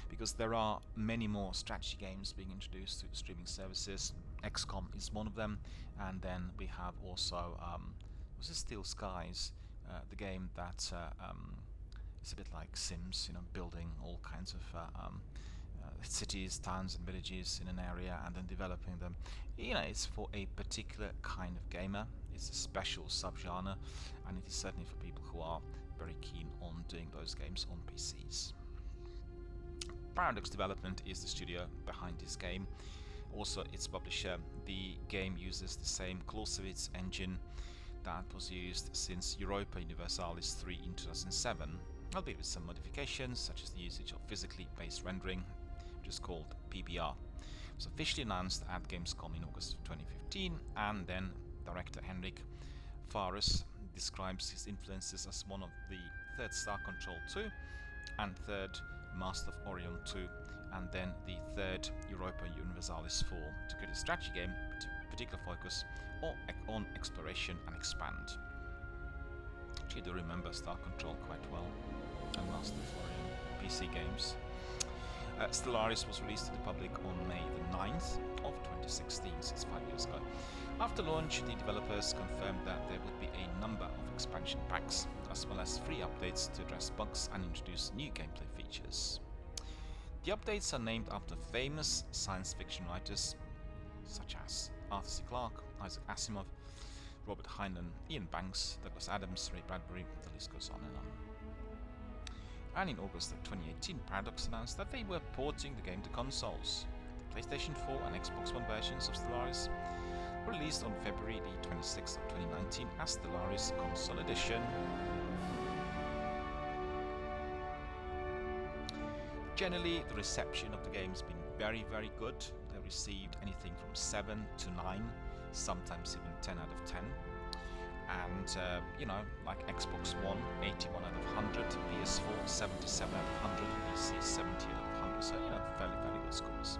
because there are many more strategy games being introduced to the streaming services. XCOM is one of them, and then we have also was it Steel Skies, the game that is a bit like Sims, building all kinds of cities, towns and villages in an area and then developing them. It's for a particular kind of gamer. It's a special subgenre, and it is certainly for people who are very keen on doing those games on PCs. Paradox Development is the studio behind this game. Also its publisher. The game uses the same Clausewitz engine that was used since Europa Universalis 3 in 2007, albeit with some modifications such as the usage of physically based rendering, which is called PBR. It was officially announced at Gamescom in August of 2015, and then director Henrik Fares describes his influences as one of the third Star Control 2 and third Master of Orion 2, and then the third Europa Universalis 4 to create a strategy game with particular focus on exploration and expand. Actually, I do remember Star Control quite well, and Master of Orion PC games. Stellaris was released to the public on May the 9th of 2016, so it's 5 years ago. After launch, the developers confirmed that there would be a number of expansion packs, as well as free updates to address bugs and introduce new gameplay features. The updates are named after famous science fiction writers such as Arthur C. Clarke, Isaac Asimov, Robert Heinlein, Ian Banks, Douglas Adams, Ray Bradbury, the list goes on and on. And in August of 2018, Paradox announced that they were porting the game to consoles. The PlayStation 4 and Xbox One versions of Stellaris were released on February the 26th of 2019 as Stellaris Console Edition. Generally, the reception of the game has been very, very good. They received anything from 7 to 9, sometimes even 10 out of 10. And, like Xbox One, 81 out of 100, PS4, 77 out of 100, PC, 70 out of 100. So, fairly good scores.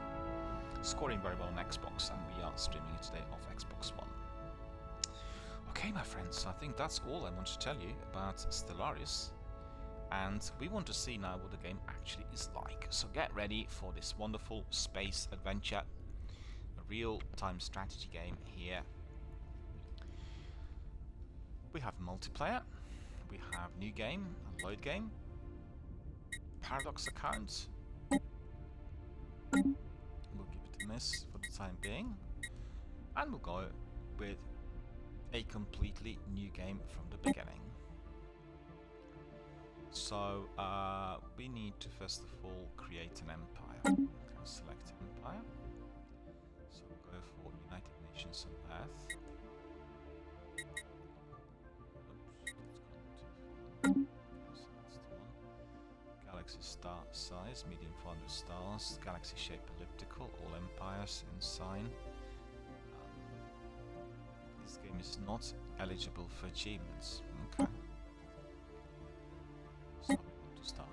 Scoring very well on Xbox, and we are streaming it today off Xbox One. Okay, my friends, I think that's all I want to tell you about Stellaris. And we want to see now what the game actually is like. So get ready for this wonderful space adventure, a real-time strategy game here. We have multiplayer, we have new game, a load game, Paradox account. We'll give it a miss for the time being, and we'll go with a completely new game from the beginning. So we need to first of all create an empire. Okay, select empire. So we'll go for United Nations on Earth. Oops, so that's the one. Galaxy star size, medium 400 stars, galaxy shape elliptical, all empires and sign. This game is not eligible for achievements. Okay. So we want to start.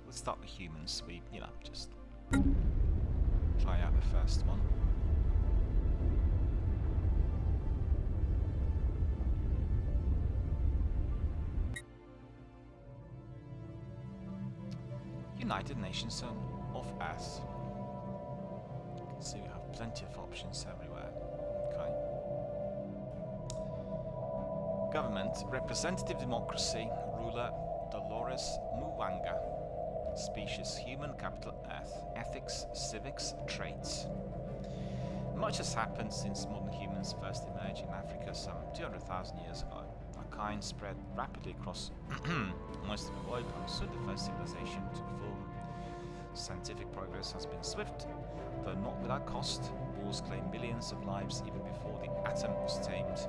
Let's start with humans. We, just try out the first one. United Nations of Earth. You can see we have plenty of options everywhere. Okay. Government, representative democracy, ruler Dolores Muwanga. Species human, capital Earth. Ethics, civics, traits. Much has happened since modern humans first emerged in Africa some 200,000 years ago. Our kind spread rapidly across most of the globe and soon the first civilization to form. Scientific progress has been swift, though not without cost. Wars claimed millions of lives even before the atom was tamed,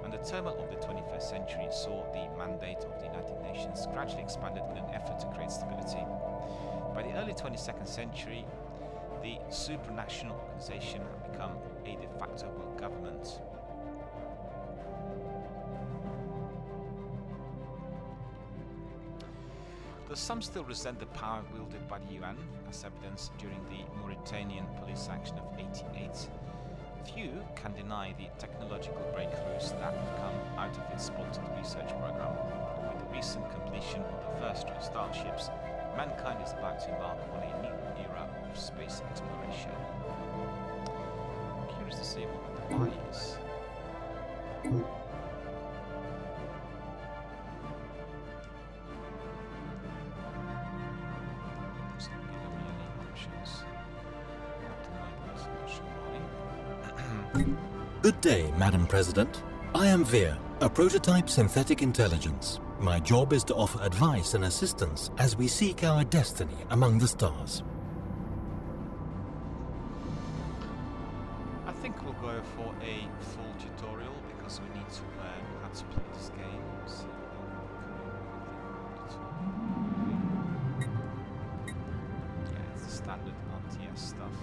and the turmoil of the 21st century saw the mandate of the United Nations gradually expanded in an effort to create stability. By the early 22nd century, the supranational organization had become a de facto world government. Though some still resent the power wielded by the UN, as evidenced during the Mauritanian police action of '88, few can deny the technological breakthroughs that have come out of its sponsored research program. With the recent completion of the first two starships, mankind is about to embark on a new era of space exploration. I'm curious to see what the why is. Good day, Madam President. I am Veer, a prototype synthetic intelligence. My job is to offer advice and assistance as we seek our destiny among the stars. I think we'll go for a full tutorial because we need to learn how to play this game. So, yeah, it's the standard RTS stuff.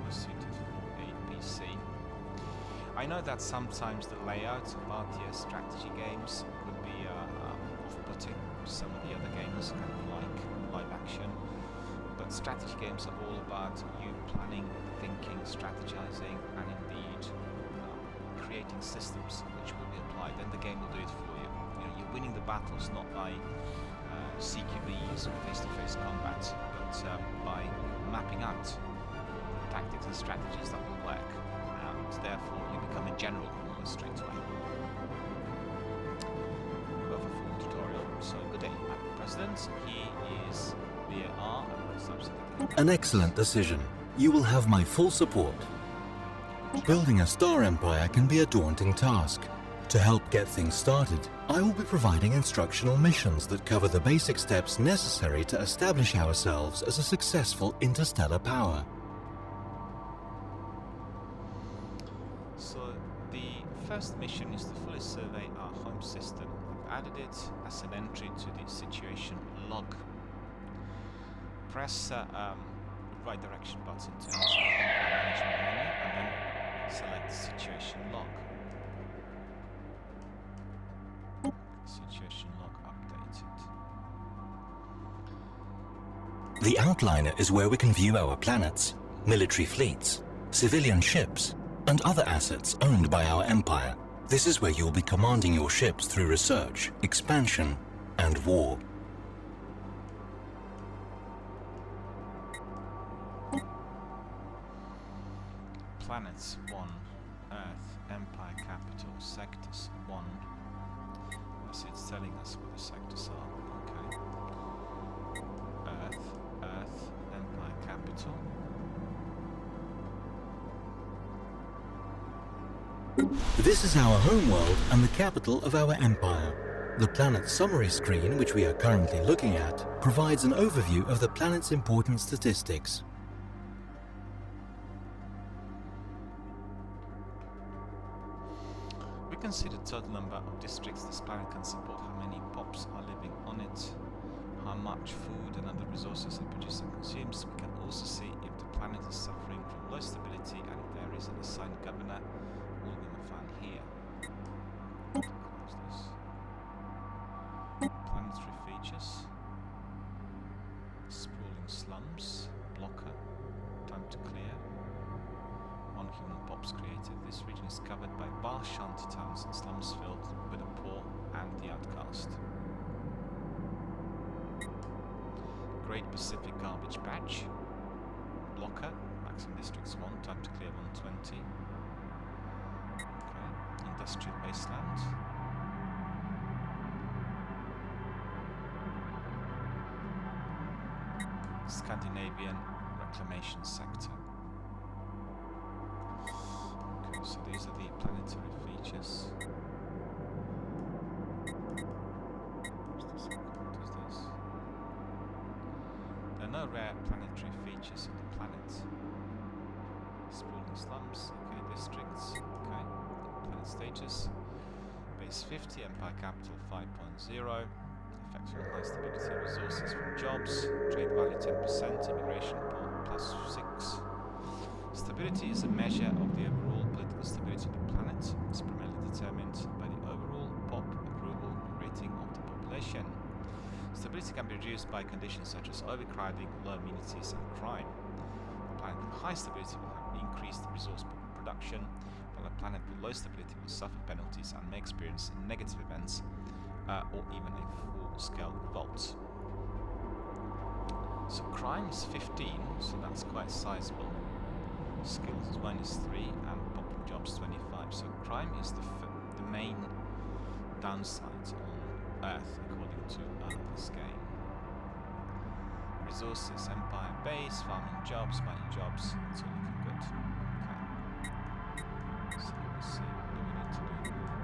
More suited for a PC. I know that sometimes the layout of RTS strategy games could be off-putting. Some of the other games kind of like live action, but strategy games are all about you planning, thinking, strategizing, and indeed creating systems which will be applied. Then the game will do it for you. You're winning the battles not by CQBs or face-to-face combat, but by mapping out tactics and strategies that will work. Therefore, you become a general almost straight away. We'll go for full tutorial. So, good day, Madam President. He is VAR and substitute. An excellent decision. You will have my full support. Building a star empire can be a daunting task. To help get things started, I will be providing instructional missions that cover the basic steps necessary to establish ourselves as a successful interstellar power. First mission is to fully survey our home system. I've added it as an entry to the situation log. Press right direction button to enter the management menu and then select situation log. Situation log updated. The outliner is where we can view our planets, military fleets, civilian ships, and other assets owned by our empire. This is where you'll be commanding your ships through research, expansion, and war. Planets 1, Earth, Empire Capital, Sectors 1. So it's telling us what the sectors are. Okay. Earth, Empire Capital. This is our homeworld and the capital of our empire. The planet summary screen, which we are currently looking at, provides an overview of the planet's important statistics. We can see the total number of districts this planet can support, how many pops are living on it, how much food and other resources it produces and consumes. We can also see if the planet is suffering from low stability and if there is an assigned governor. All of them are found here. Close this. Planetary features. Sprawling slums. Blocker. Time to clear. One human pops created. This region is covered by vast shanty towns and slums filled with the poor and the outcast. Great Pacific Garbage Patch. Blocker. Maximum Districts 1. Time to clear 120. Okay. Industrial Wasteland. Scandinavian Reclamation Sector. Okay, so these are the planetary features. What is this? There are no rare planetary features on the planet. Sprawling slums, okay, districts, okay. Planet status. Base 50, Empire Capital 5.0. Effects on high stability, resources from jobs, trade value 10%, immigration plus 6. Stability is a measure of the overall political stability of the planet. It's primarily determined by the overall pop approval rating of the population. Stability can be reduced by conditions such as overcrowding, low amenities and crime. A planet with high stability will have increased resource production, while a planet with low stability will suffer penalties and may experience negative events or even a full-scale revolt. So crime is 15, so that's quite sizable. Skills is -3 and popping jobs 25. So crime is the main downside on Earth according to this game. Resources, Empire base, farming jobs, mining jobs, it's all looking good. Okay. So we'll see what do we need to do now.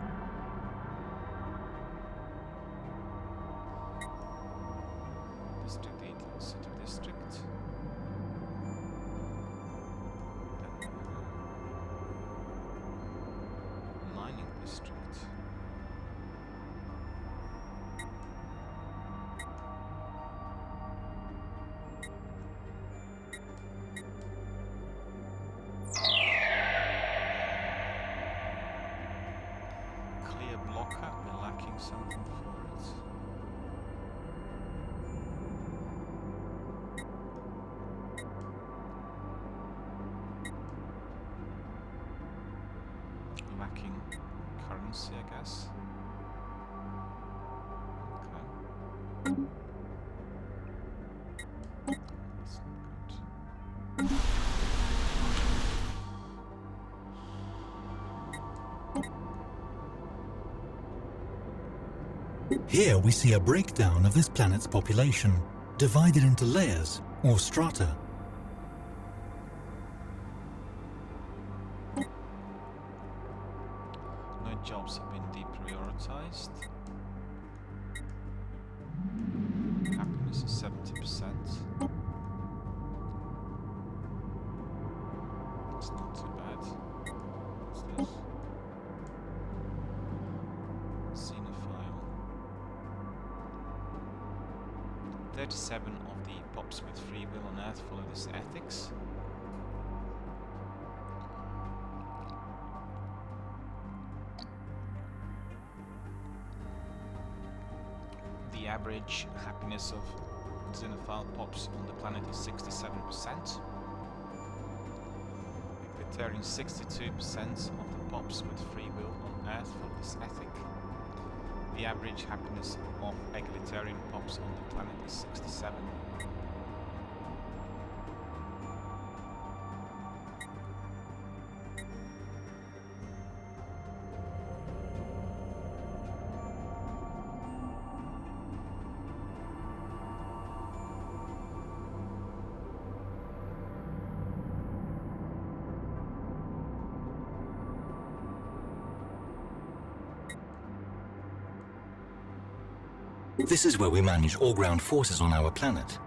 District details, city district. Then mining district. Clear blocker, we're lacking something for it. Lacking currency, I guess. Okay. That's not good. Here we see a breakdown of this planet's population, divided into layers or strata. No jobs have been deprioritized. Happiness is 70%. It's not too bad. What's this? Xenophile. 37 of the pops with free will on Earth follow this ethics. The average happiness of xenophile pops on the planet is 67%. Equalitarian 62% of the pops with free will on Earth follow this ethic. The average happiness of egalitarian pops on the planet is 67. This is where we manage all ground forces on our planet.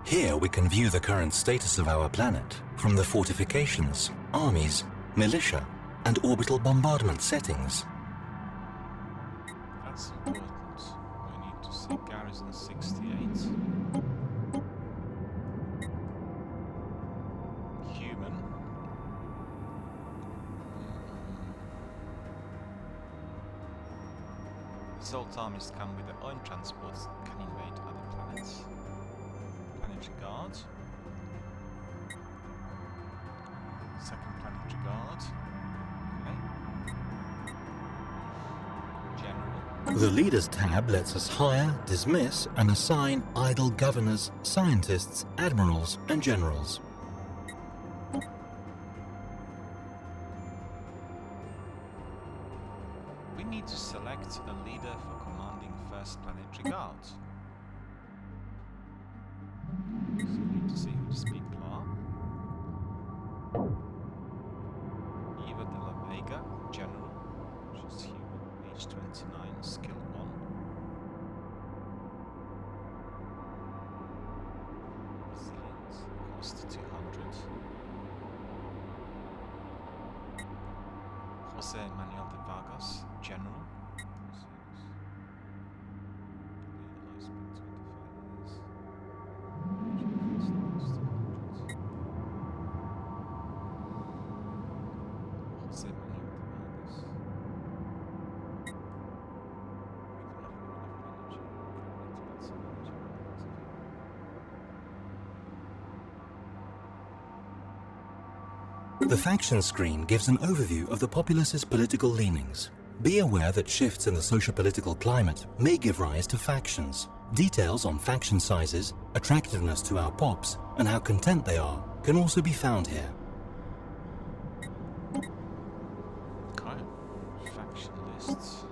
Here we can view the current status of our planet from the fortifications, armies, militia, and orbital bombardment settings. That's important. We need to see Garrison 68. Human. Assault armies come with their own transports, can invade other planets. Planetary Guard. Second Planetary Guard. Okay. General. The Leaders tab lets us hire, dismiss, and assign idle governors, scientists, admirals, and generals. We need to select a leader for commanding First Planetary Guard. So we need to see who these people are. Eva de la Vega, General. She's human, age 29, skill 1. Resilience, cost 200. Jose Manuel de Vargas, General. The faction screen gives an overview of the populace's political leanings. Be aware that shifts in the socio-political climate may give rise to factions. Details on faction sizes, attractiveness to our pops, and how content they are can also be found here. Okay. Faction lists.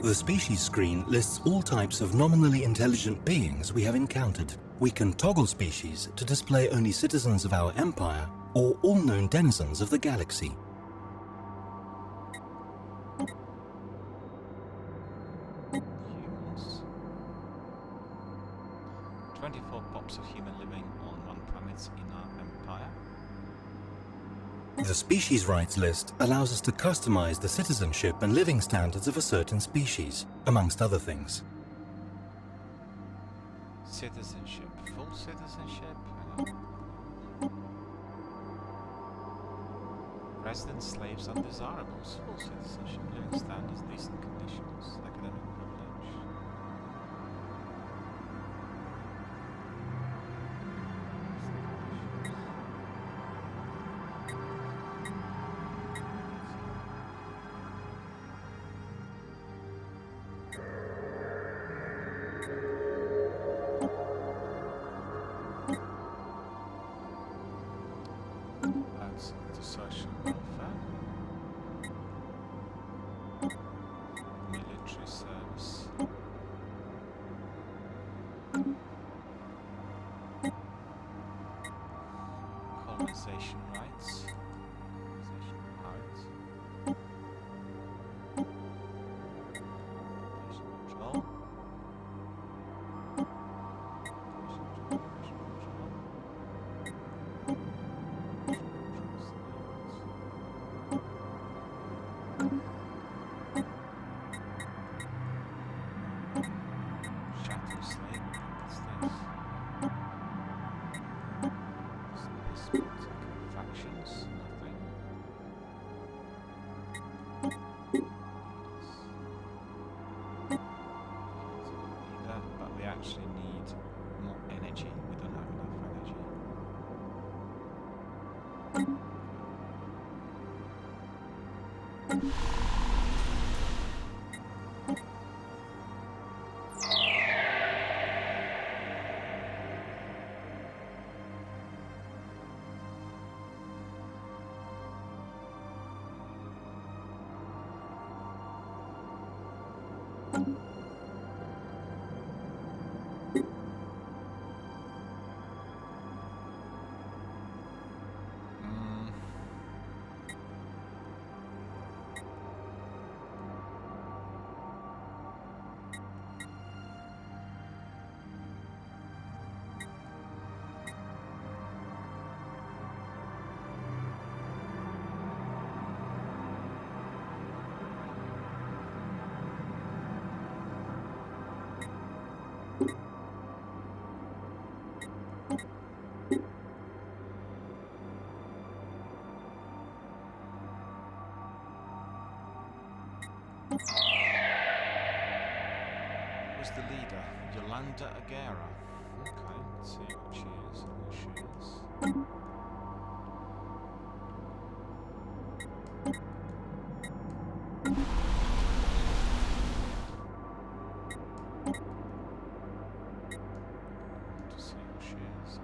The species screen lists all types of nominally intelligent beings we have encountered. We can toggle species to display only citizens of our empire or all known denizens of the galaxy. Humans. 24 pops of human living on one planet in our empire. The species rights list allows us to customize the citizenship and living standards of a certain species, amongst other things. Citizenship. Full citizenship. Resident slaves undesirables. Full citizenship. Living standards. Decent conditions. Academic privilege. That's the social welfare. Military service. Colonization rights. Colonization rights. Population control. Population control. Shadow slave, what's this? Space factions, nothing. Leader, but we actually need more energy. We don't have enough energy. Who's the leader? Yolanda Aguera. Okay, let's see what she is. Who she is. To see who she is.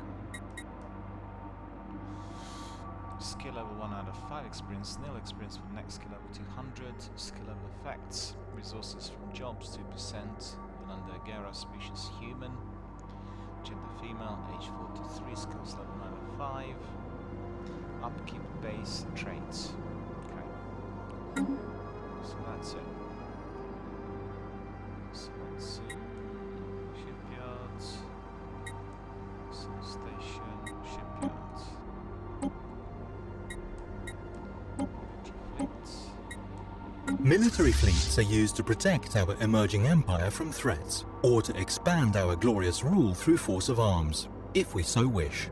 Skill level 1 out of 5 experience, nil experience for the next skill level 200, skill level effects, resources from jobs 2%, Yolanda Aguera, species human, gender female, age 43, skills level 9 of 5, upkeep base traits. Okay, so that's it. So let's see, shipyards, station, shipyards. Military fleets are used to protect our emerging empire from threats, or to expand our glorious rule through force of arms, if we so wish.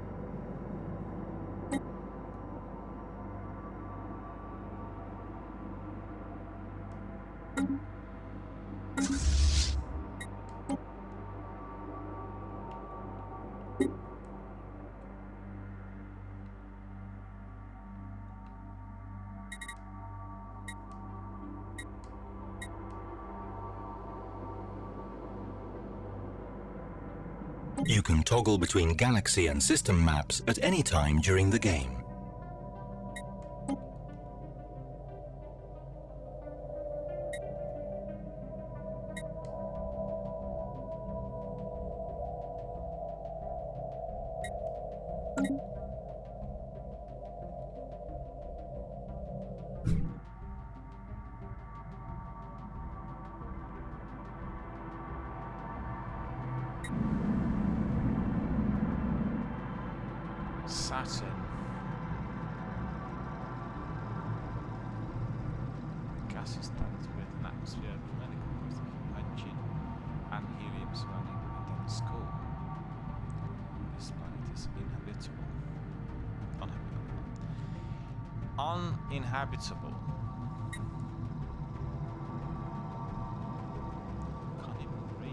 You can toggle between galaxy and system maps at any time during the game. Saturn. Gas is stacked with an atmosphere of many composed of hydrogen and helium surrounding the dense core. This planet is inhabitable. Uninhabitable. Can't even read.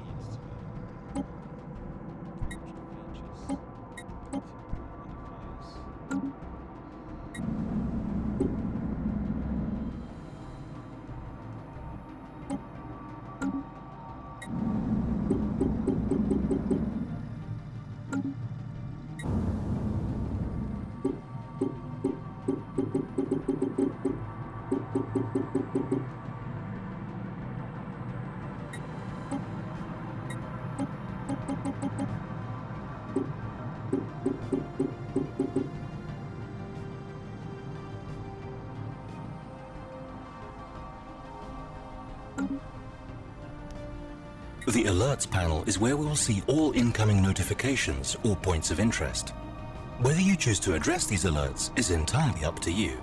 The Alerts panel is where we will see all incoming notifications or points of interest. Whether you choose to address these alerts is entirely up to you.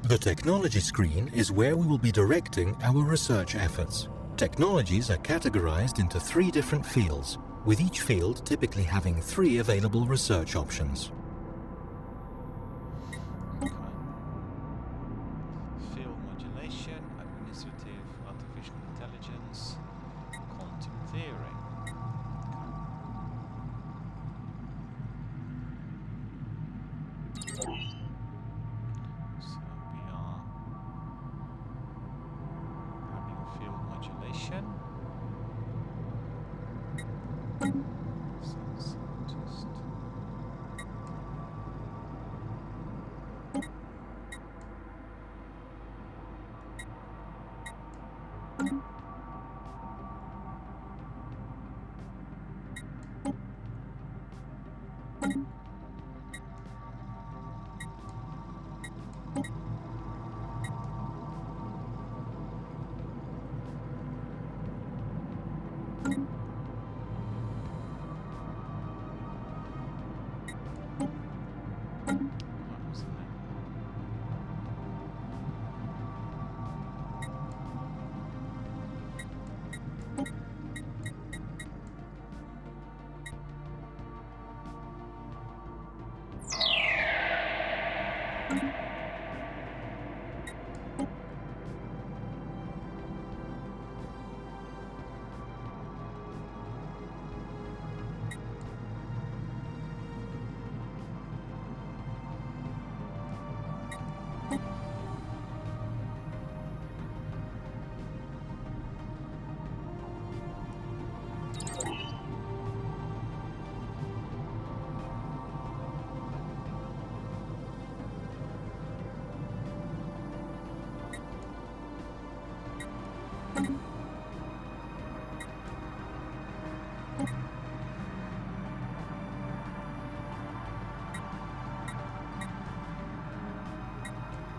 The technology screen is where we will be directing our research efforts. Technologies are categorized into 3 different fields, with each field typically having 3 available research options. Okay. Field modulation, administrative artificial intelligence, quantum theory. So we are having field modulation. Scientist.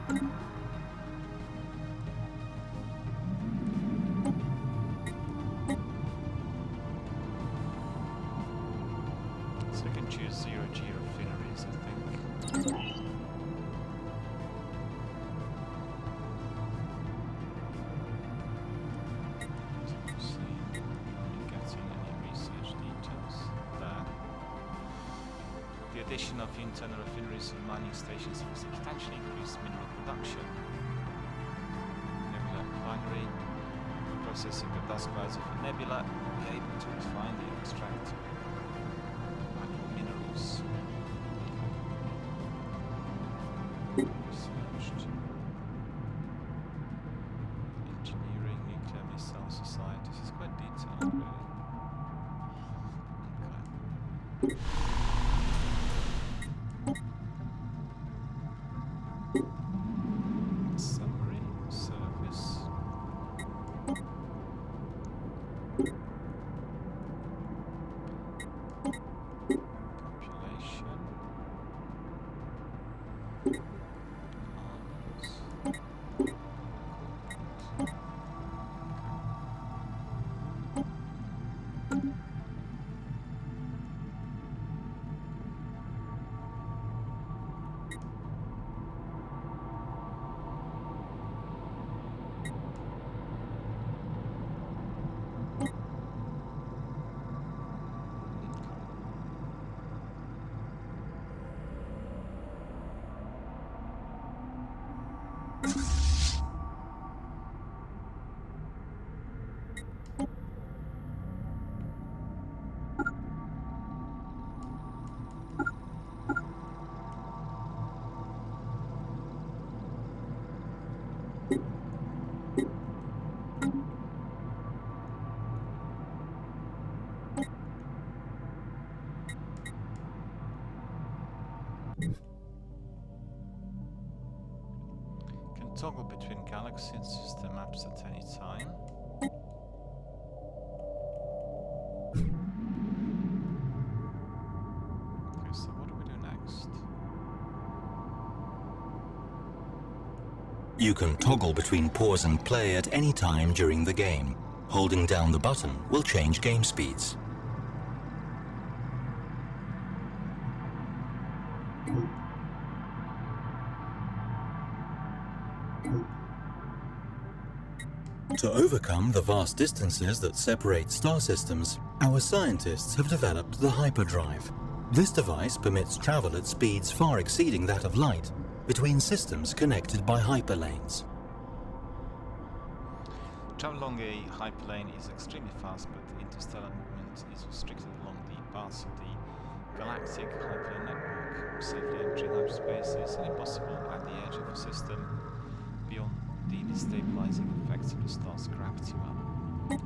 So we can choose 0G refineries, I think. The addition of internal refineries and mining stations will substantially increase mineral production. Nebula refinery, processing the dust clouds of a nebula, be able to refine and extract valuable minerals. Researched. Engineering, nuclear missile society. This is quite detailed, really. Okay. Summary, service. Population. Can toggle between galaxy and system maps at any time. Okay, so what do we do next? You can toggle between pause and play at any time during the game. Holding down the button will change game speeds. To overcome the vast distances that separate star systems, our scientists have developed the Hyperdrive. This device permits travel at speeds far exceeding that of light between systems connected by hyperlanes. Travel along a hyperlane is extremely fast, but interstellar movement is restricted along the paths of the galactic hyperlane network. Safely entering hyperspace is impossible at the edge of a system beyond the destabilizing effects of the star's gravity well. Okay.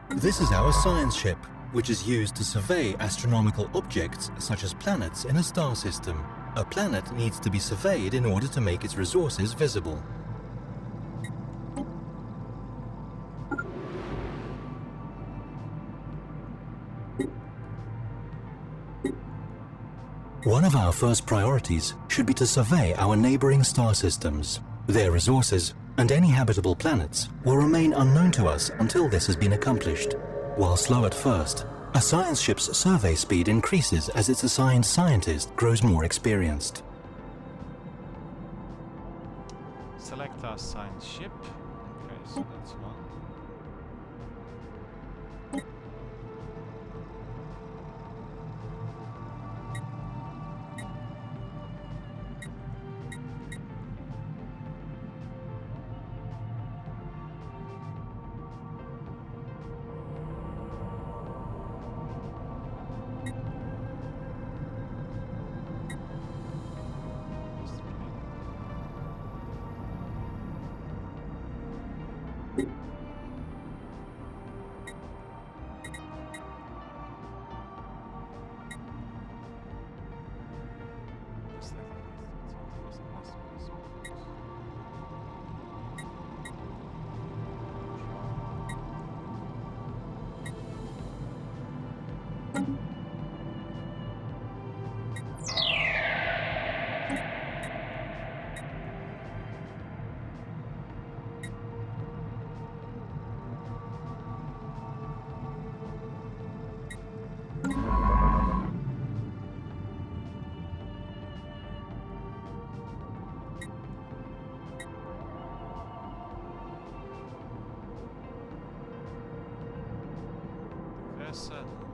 This is our science ship, which is used to survey astronomical objects such as planets in a star system. A planet needs to be surveyed in order to make its resources visible. One of our first priorities should be to survey our neighboring star systems. Their resources and any habitable planets will remain unknown to us until this has been accomplished. While slow at first, a science ship's survey speed increases as its assigned scientist grows more experienced. Select our science ship. Okay, so that's one.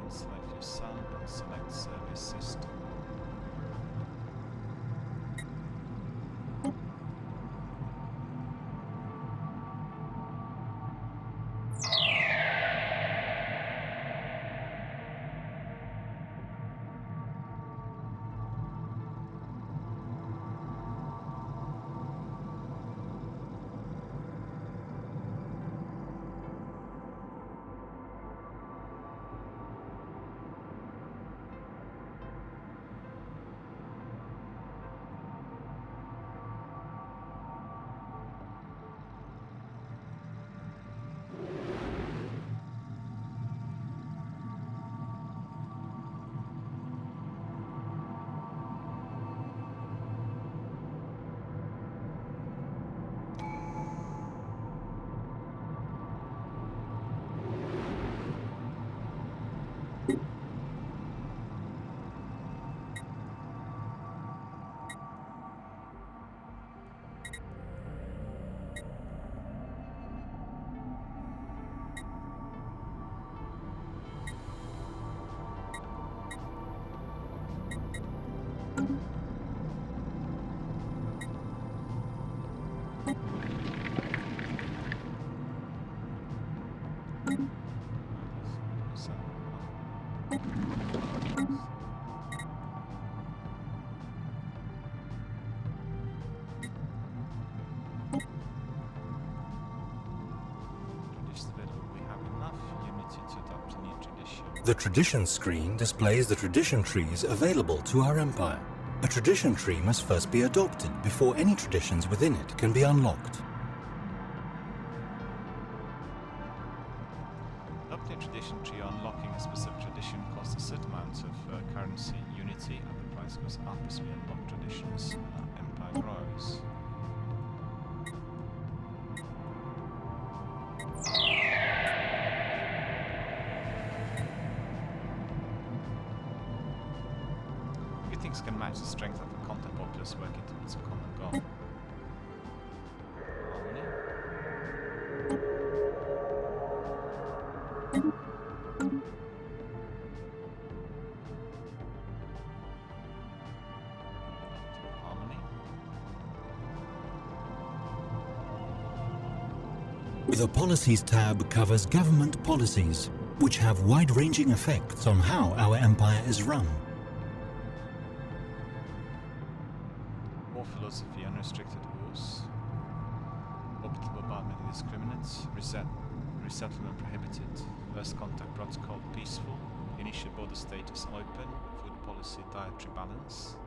Select your sound and select service system. The Tradition screen displays the tradition trees available to our empire. A tradition tree must first be adopted before any traditions within it can be unlocked. Adopting a tradition tree or unlocking a specific tradition costs a certain amount of currency unity, and the price goes up as we unlock traditions and our empire grows. Things can match the strength of the content populace working towards a common goal. Harmony. The Policies tab covers government policies, which have wide-ranging effects on how our empire is run. Philosophy, unrestricted wars, orbital bombardment indiscriminate, resettlement prohibited, first contact protocol peaceful, initial border status open, food policy dietary balance,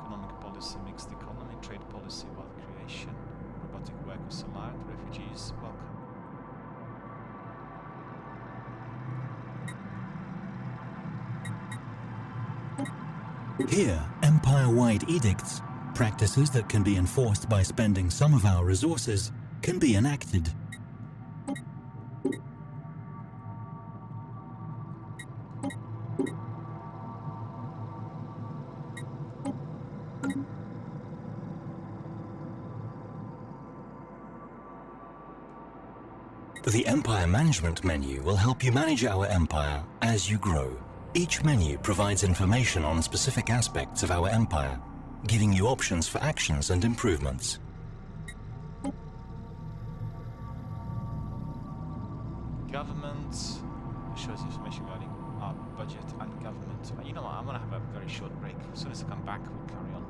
economic policy mixed economy, trade policy wealth creation, robotic workers allowed, refugees welcome. Here, empire-wide edicts, practices that can be enforced by spending some of our resources, can be enacted. The Empire Management menu will help you manage our empire as you grow. Each menu provides information on specific aspects of our empire, giving you options for actions and improvements. Government shows information regarding our budget and government. You know what, I'm gonna have a very short break. As soon as I come back, we'll carry on.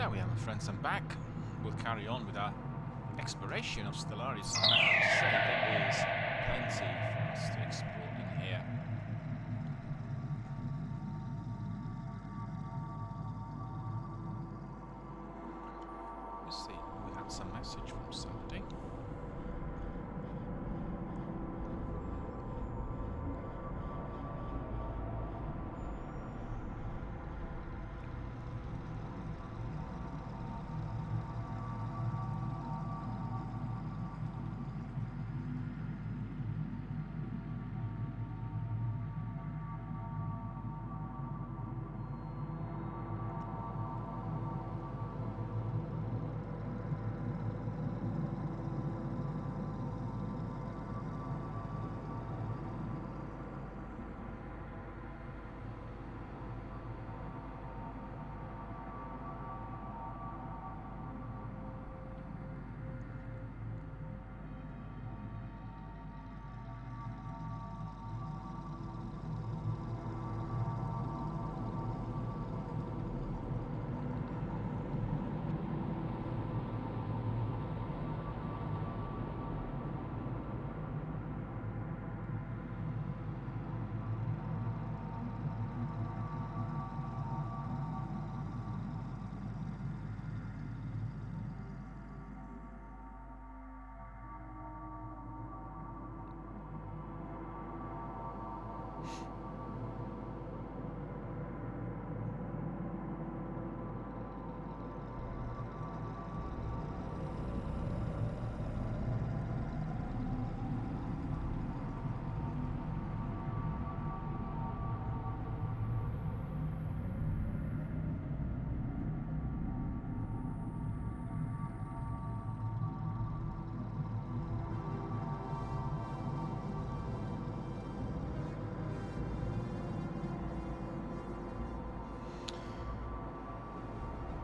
There we are, my friends, I'm back. We'll carry on with our exploration of Stellaris. And I have to say, there is plenty for us to explore in here. Let's see, we had some message from somebody.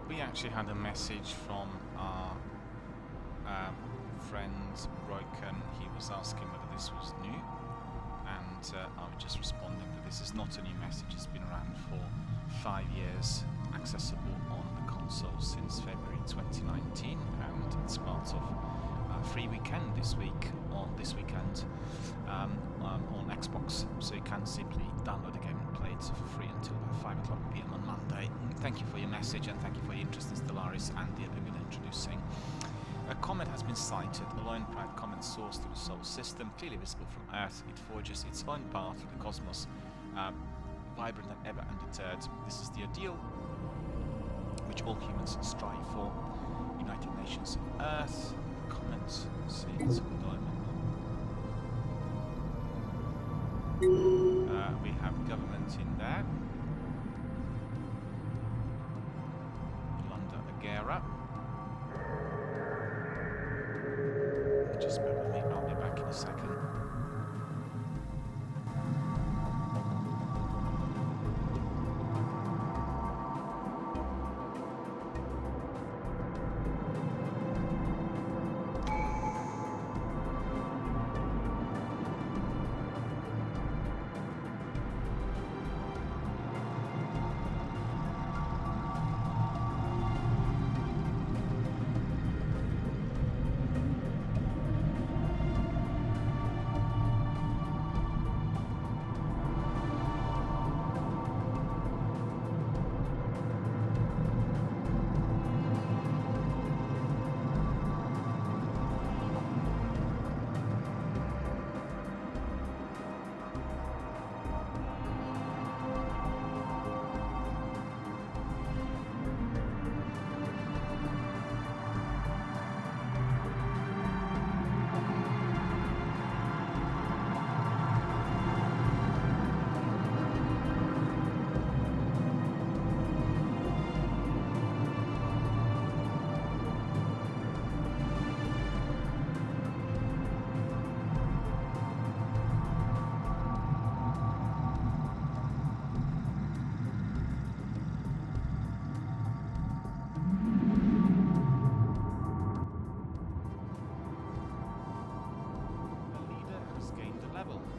We actually had a message from our friend Royken. He was asking whether this was new, and I was just responding that this is not a new message. It's been around for 5 years, accessible on the console since February 2019, and it's part of a free weekend this weekend on Xbox, so you can simply download the game and play it for free until 5 o'clock PM on Monday. Thank you for your message, and thank you for your interest in Stellaris and DRBMiller introducing. A comet has been sighted, a lone pride comet source to the solar system, clearly visible from Earth. It forges its own path through the cosmos, vibrant and ever undeterred. This is the ideal which all humans strive for. United Nations of Earth, comet, see, it's a diamond. We have government in there. Lunda Agera. Just bear with me, I'll be back in a second.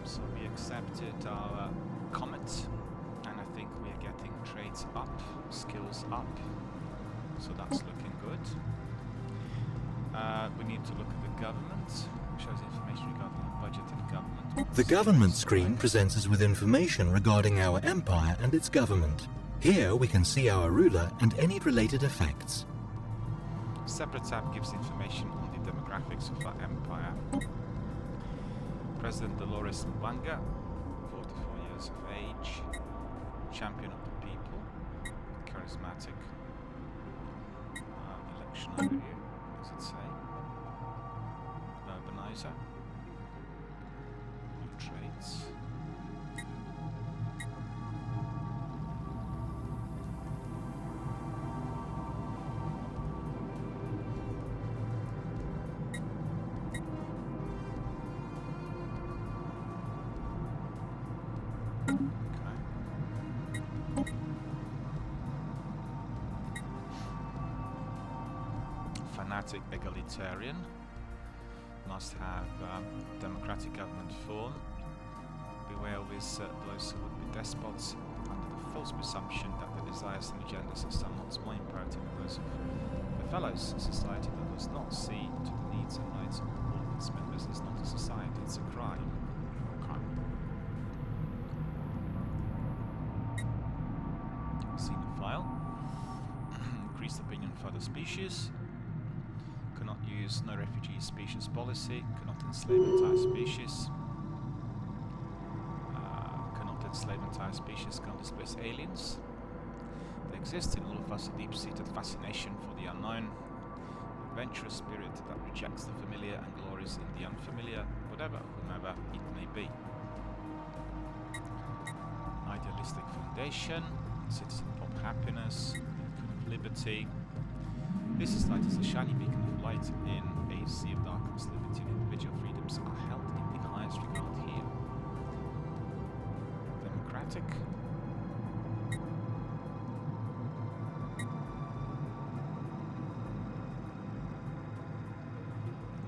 So we accepted our comet, and I think we are getting traits up, skills up. So that's looking good. We need to look at the government. It shows information regarding our budget and government. The government screen presents us with information regarding our empire and its government. Here we can see our ruler and any related effects. Separate tab gives information on the demographics of our empire. President Dolores Mbanga, 44 years of age, champion of the people, charismatic, election overview, does it say? Urbanizer, new traits. Fanatic egalitarian, must have democratic government form. Beware always those who would be despots under the false presumption that their desires and agendas are somewhat more imperative than those of their fellows. A society that does not see to the needs and rights of all of its members is not a society, it's a crime. Xenophile. Increased opinion for other species. Cannot use no refugee species policy. Cannot enslave entire species. Cannot enslave entire species. Cannot displace aliens. There exists in all of us a deep-seated fascination for the unknown. Adventurous spirit that rejects the familiar and glories in the unfamiliar, whatever, whomever it may be. Idealistic foundation. Citizen pop happiness, beacon of liberty. This society is a shiny beacon of light in a sea of darkness. Liberty and individual freedoms are held in the highest regard here. Democratic.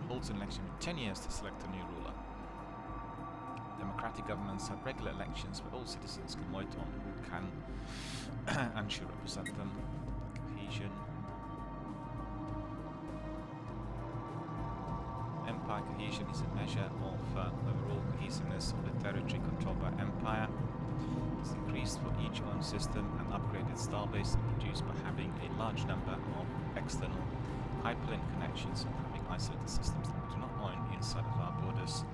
Holds an election for 10 years to select a new ruler. Democratic governments have regular elections where all citizens can vote on who can and should represent them. Cohesion. Empire cohesion is a measure of overall cohesiveness of the territory controlled by empire. It's increased for each own system and upgraded starbase produced by having a large number of external hyperlink connections and having isolated systems that we do not own inside of our borders.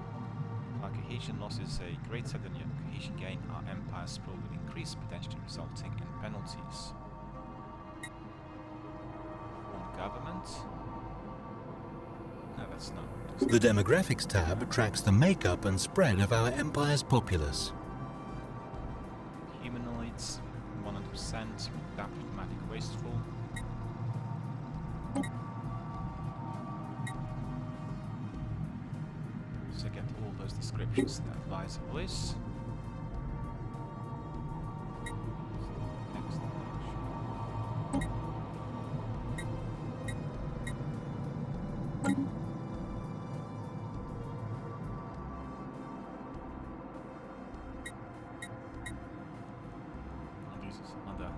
Our cohesion loss is a greater than your cohesion gain. Our empire sprawl will increase, potentially resulting in penalties. Form government. No, that's not. The demographics tab tracks the makeup and spread of our empire's populace. Humanoids, 100%, diplomatic wasteful. So get all those descriptions that advise voice. Next page. And this is another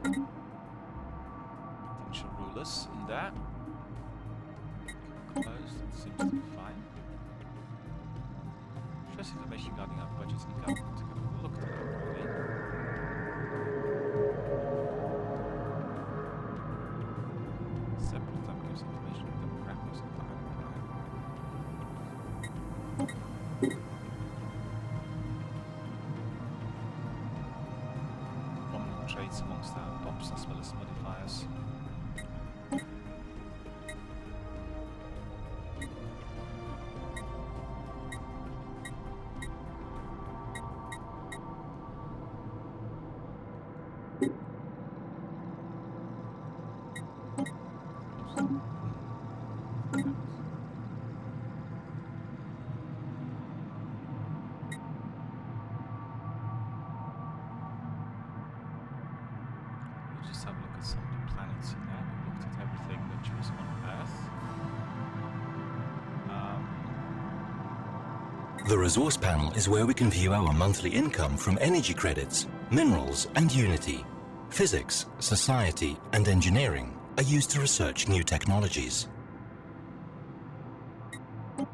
potential rulers in there. Closed, that seems to be fine. First information regarding our budget and government. To have a look at that properly. Separate tab gives information on demographics of our empire. Prominent traits amongst our pops as well as modifiers. Just have a look at some of the planets in there. We looked at everything which was on Earth. The resource panel is where we can view our monthly income from energy credits, minerals and Unity, physics, society and engineering, are used to research new technologies. So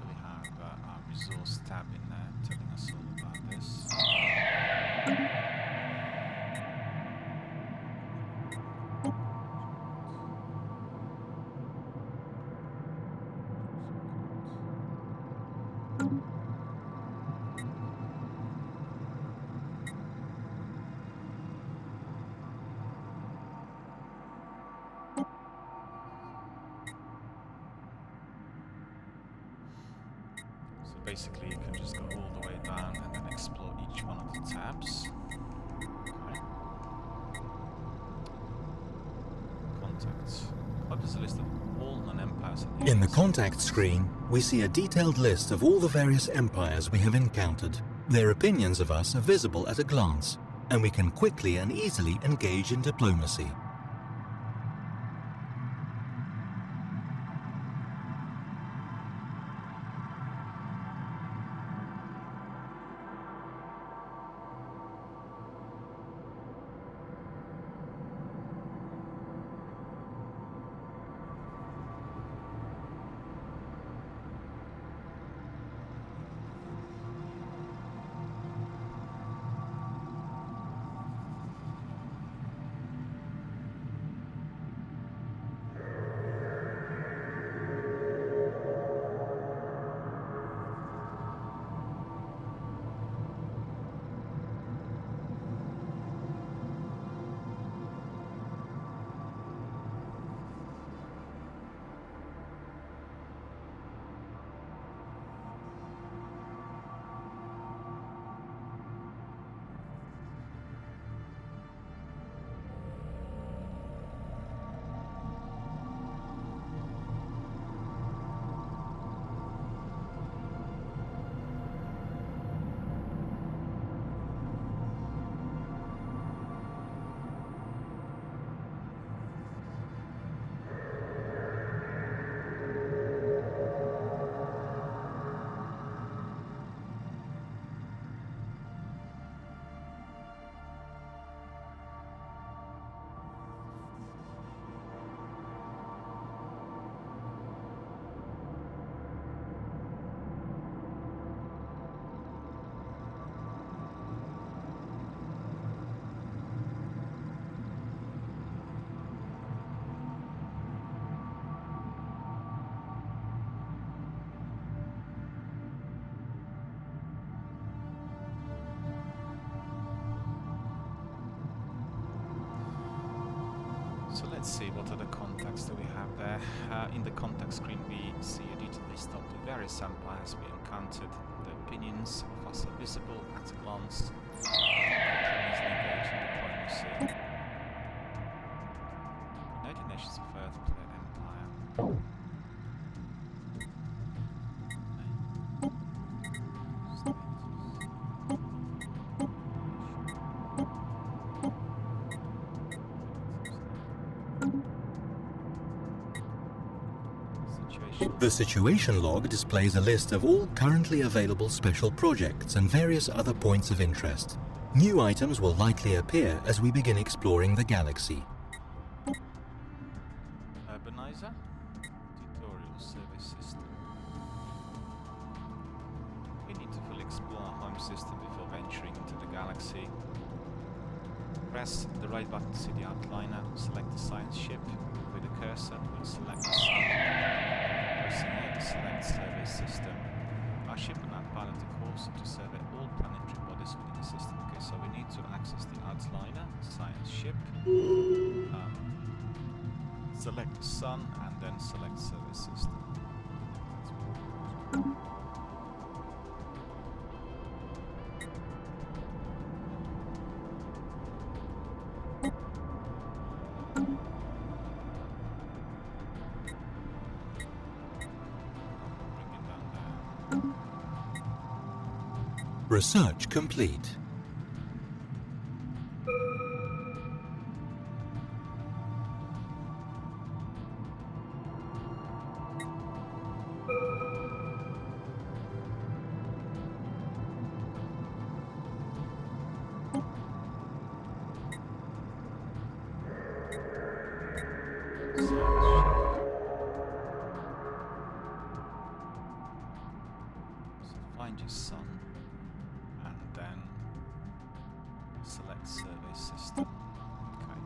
we have our resource tab in there telling us all about this. So basically you can just go all the way down and then explore each one of the tabs. Okay. Contacts. Oh, there's a list of all non-empires. In the contact screen, we see a detailed list of all the various empires we have encountered. Their opinions of us are visible at a glance, and we can quickly and easily engage in diplomacy. So let's see, what are the contacts that we have there. In the contact screen we see a detailed list of the various empires we encountered. The opinions of us are visible at a glance. Engage in diplomacy. United Nations of Earth Planet Empire. The situation log displays a list of all currently available special projects and various other points of interest. New items will likely appear as we begin exploring the galaxy. Urbanizer? Tutorial service system. We need to fully explore our home system before venturing into the galaxy. Press the right button to see the outliner, select the science ship. With the cursor, we'll select the sun. Pressing A to select survey system. Our ship will now pilot a course to survey all planetary bodies within the system. Okay, so we need to access the outliner, science ship, select the sun, and then select survey system. Research complete. Sun, and then select survey system. Okay.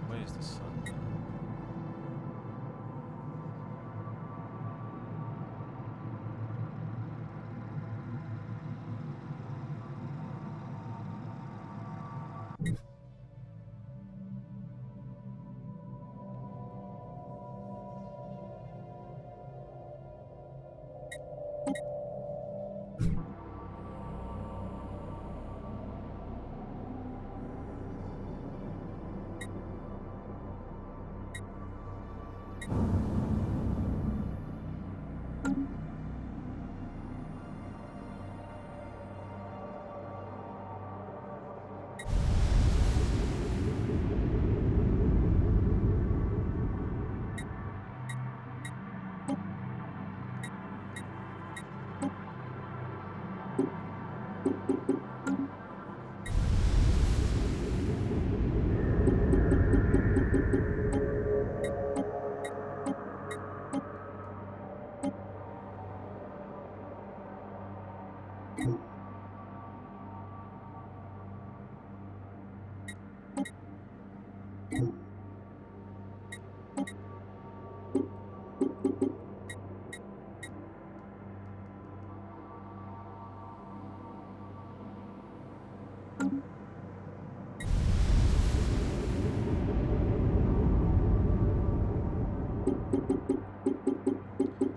Where's the sun?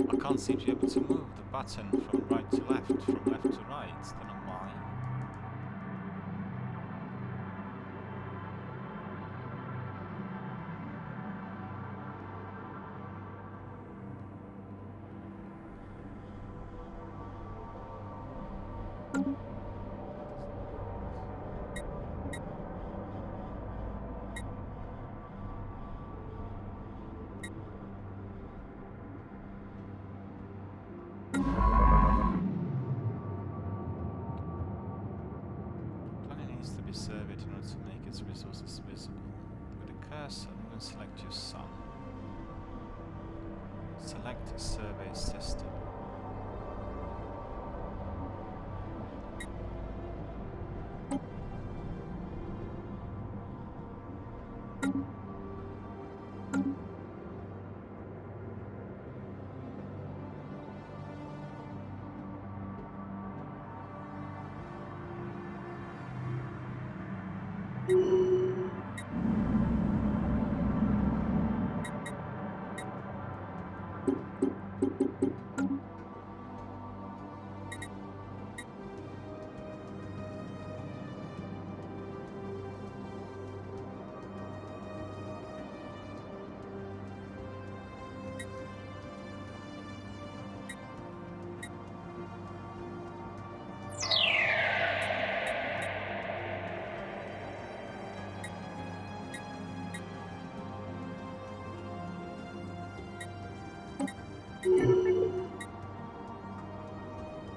I can't seem to be able to move the button from right to left, from left to right. Don't know why. Surveyed in order to make its resources visible. With a cursor, I'm going to select your sun. Select survey system.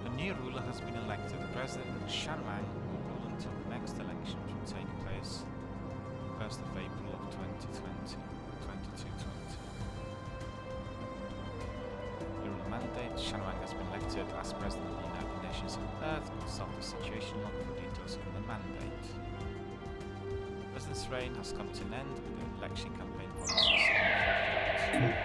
A new ruler has been elected. President Shanwang will rule until next next election, which will take place 1st of April of 2020, 2220. During the mandate, Shanwang has been elected as President of the United Nations on Earth. Consult the situation log for details on the mandate. The President's reign has come to an end with the election campaign promises fulfilled.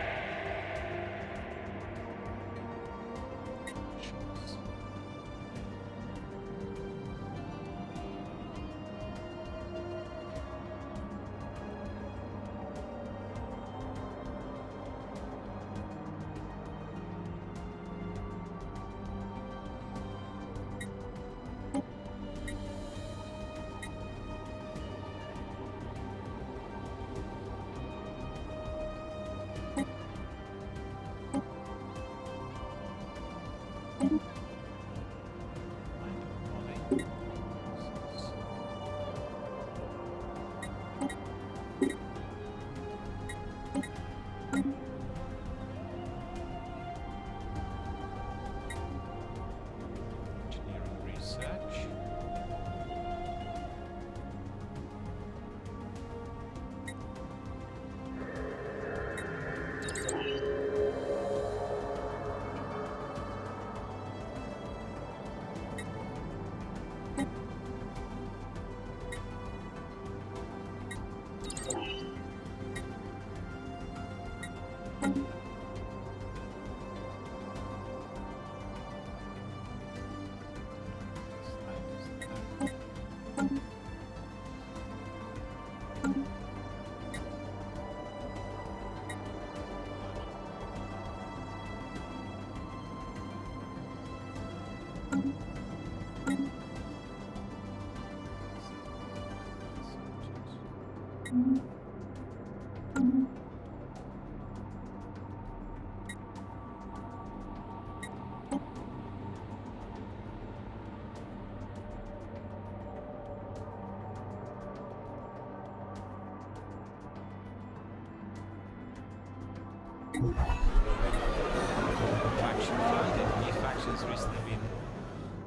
Faction founded. New factions recently been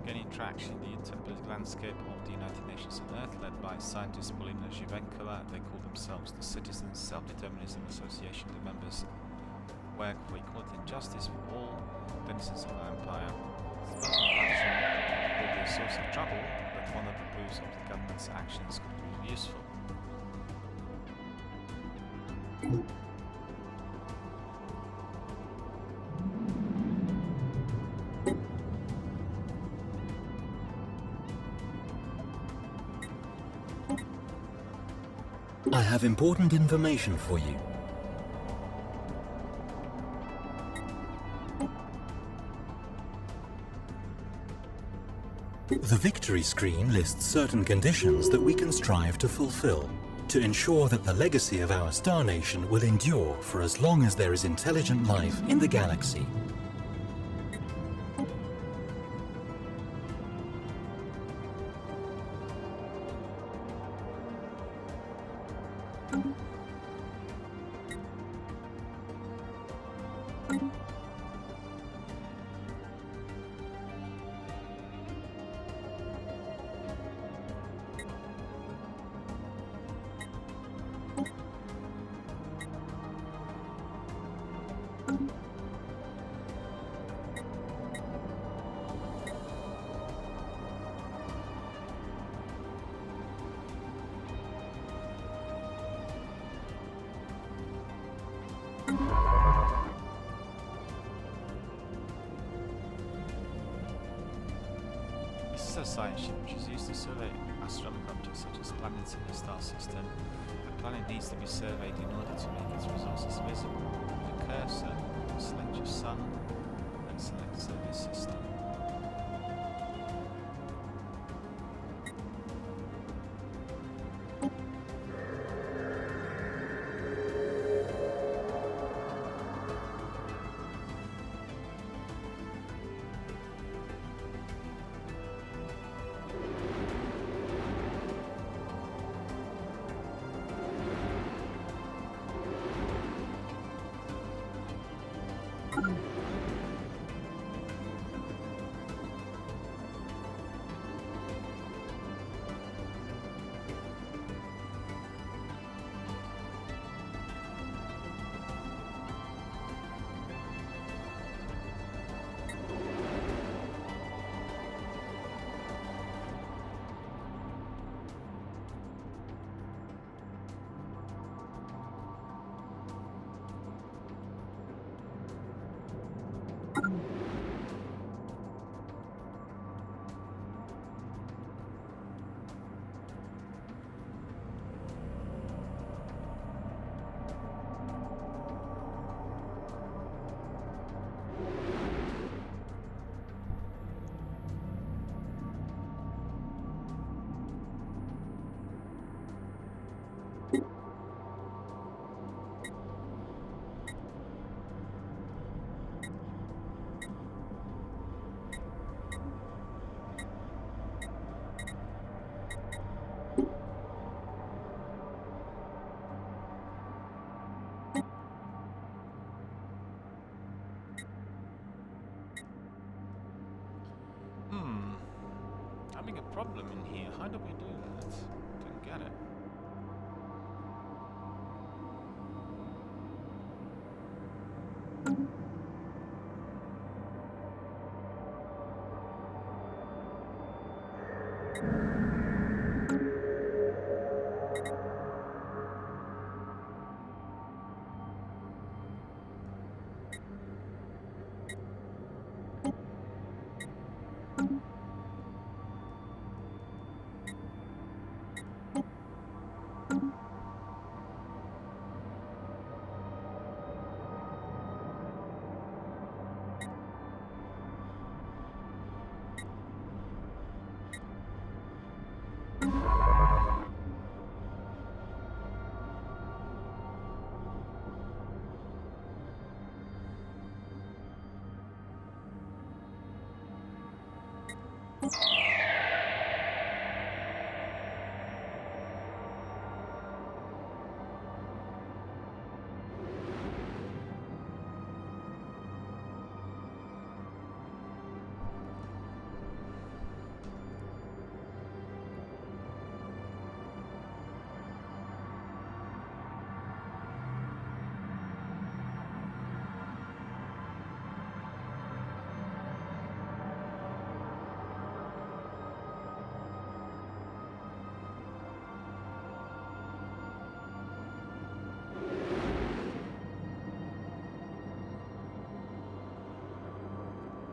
gaining traction in the interpolitical landscape of the United Nations on Earth, led by scientist Polina Zhivenkova. They call themselves the Citizens Self-Determinism Association. The members work for equality and justice for all denizens of our empire. The faction will be a source of trouble, but one that approves of the government's actions could prove useful. I have important information for you. The victory screen lists certain conditions that we can strive to fulfill to ensure that the legacy of our star nation will endure for as long as there is intelligent life in the galaxy. This is a science ship which is used to survey astronomical objects such as planets in the star system. A planet needs to be surveyed in order to make its resources visible. With a cursor, select your sun and select survey system. problem in here. How do we do that? Don't get it.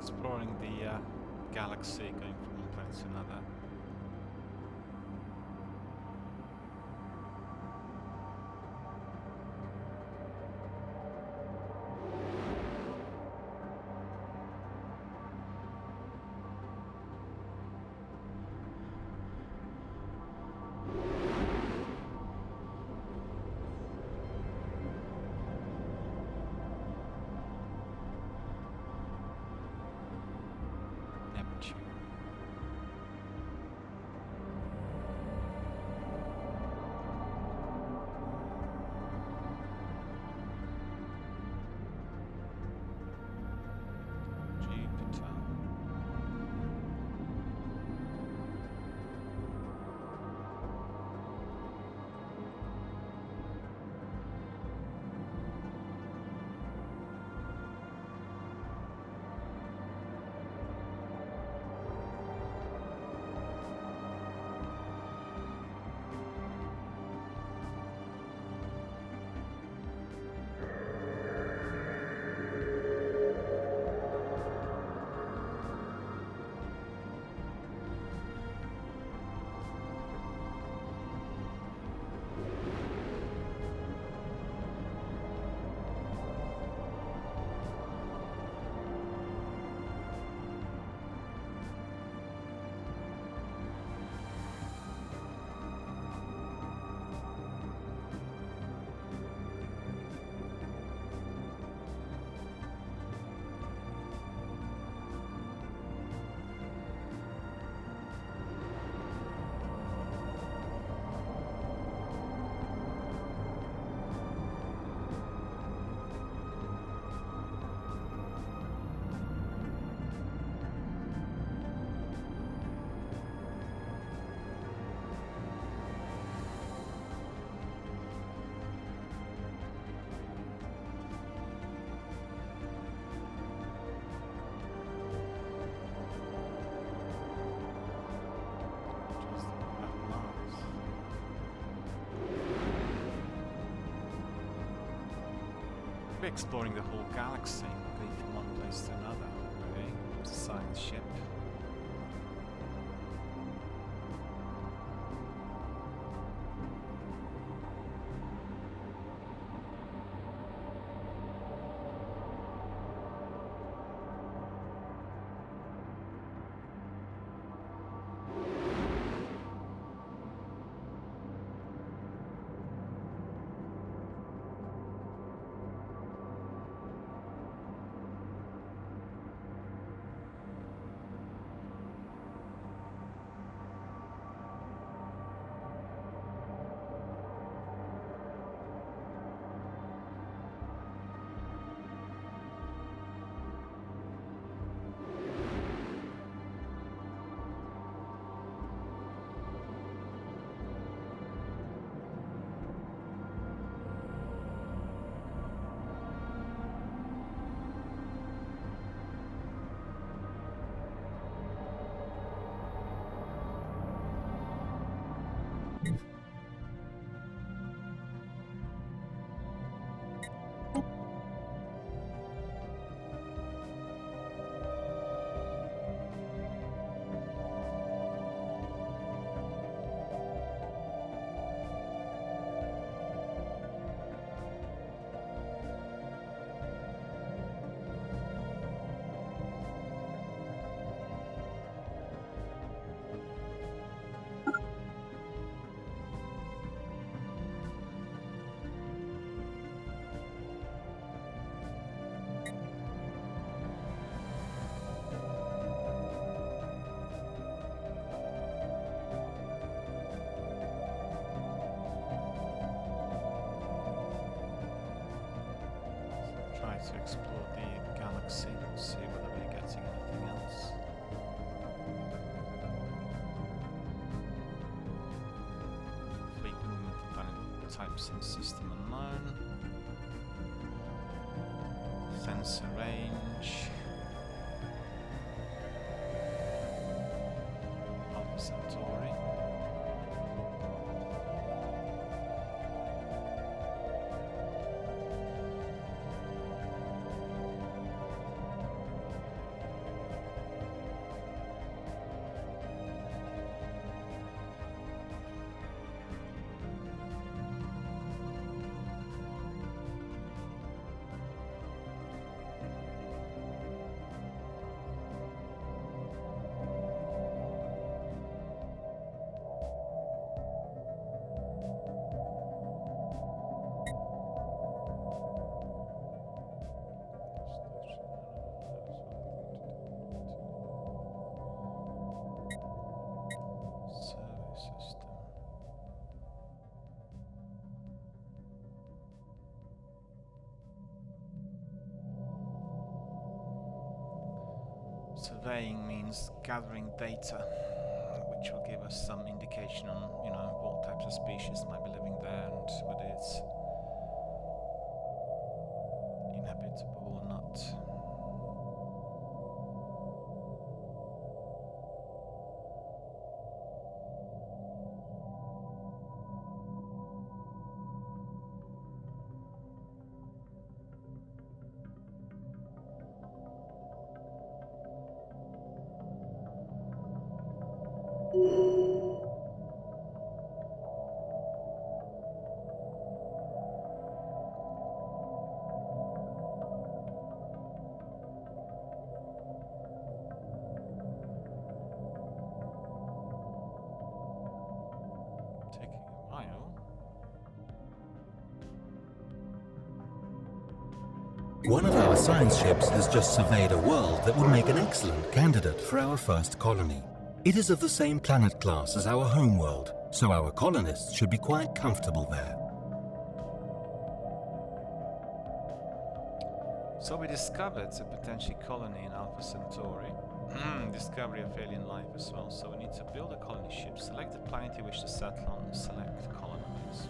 Exploring the galaxy, going from one planet to another. We're exploring the whole galaxy, going from one place to another, really. It's a science ship. Try to explore the galaxy and see whether we're getting anything else. Fleet movement of planet types in system unknown. Sensor range. Alpha Centauri. Survey system. Surveying means gathering data, which will give us some indication on, what types of species might be living there and whether it's inhabitable or not. Taking a while. One of our science ships has just surveyed a world that would make an excellent candidate for our first colony. It is of the same planet class as our home world, so our colonists should be quite comfortable there. So we discovered a potential colony in Alpha Centauri. Discovery of alien life as well. So we need to build a colony ship, select the planet you wish to settle on, select colonize.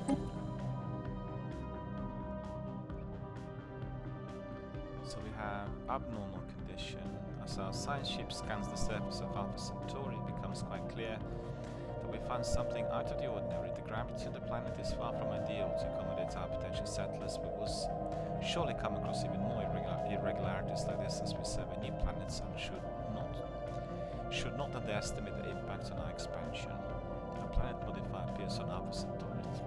So we have abnormal condition. As our science ship scans the surface of Alpha Centauri, it becomes quite clear that we found something out of the ordinary. The gravity of the planet is far from ideal to accommodate our potential settlers. We will surely come across even more irregularities like this as we survey new planets and should not underestimate the impact on our expansion. A planet modifier appears on Alpha Centauri 3.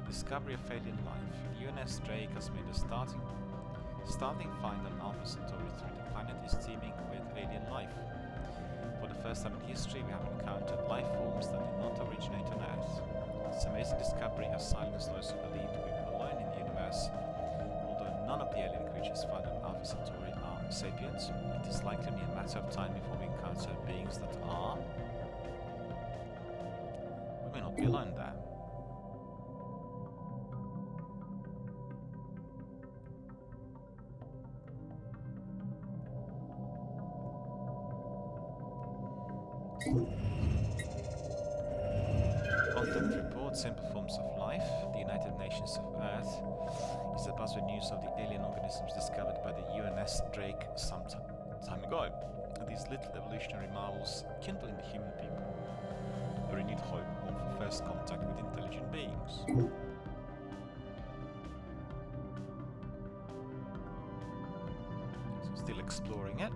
The discovery of alien life. UNS Drake has made a starting find on Alpha Centauri 3. The planet is teeming with alien life. For the first time in history, we have encountered life forms that did not originate on Earth. This amazing discovery has silenced those who believed we were alone in the universe. Although none of the alien creatures found on Alpha Centauri are sapiens, it is likely only a matter of time before we encounter beings that are. We may not be alone there. Contact report, simple forms of life. The United Nations of Earth is the buzzword news of the alien organisms discovered by the UNS Drake some time ago. These little evolutionary marvels kindling the human people. renewed hope of first contact with intelligent beings. So still exploring it.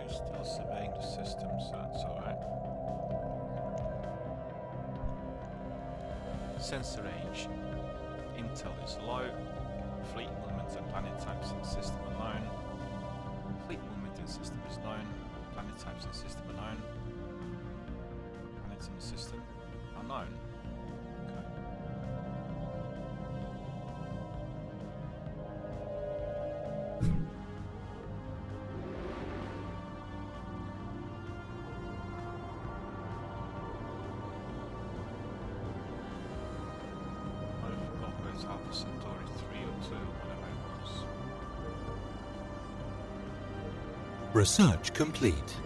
Still surveying the system, so that's alright. Sensor range. Intel is low. Fleet movement and planet types in system unknown. Fleet movement in system is known. Planet types in system unknown. Planets in the system unknown. Okay. Alpha Centauri 3 or 2, whatever it was. Research complete.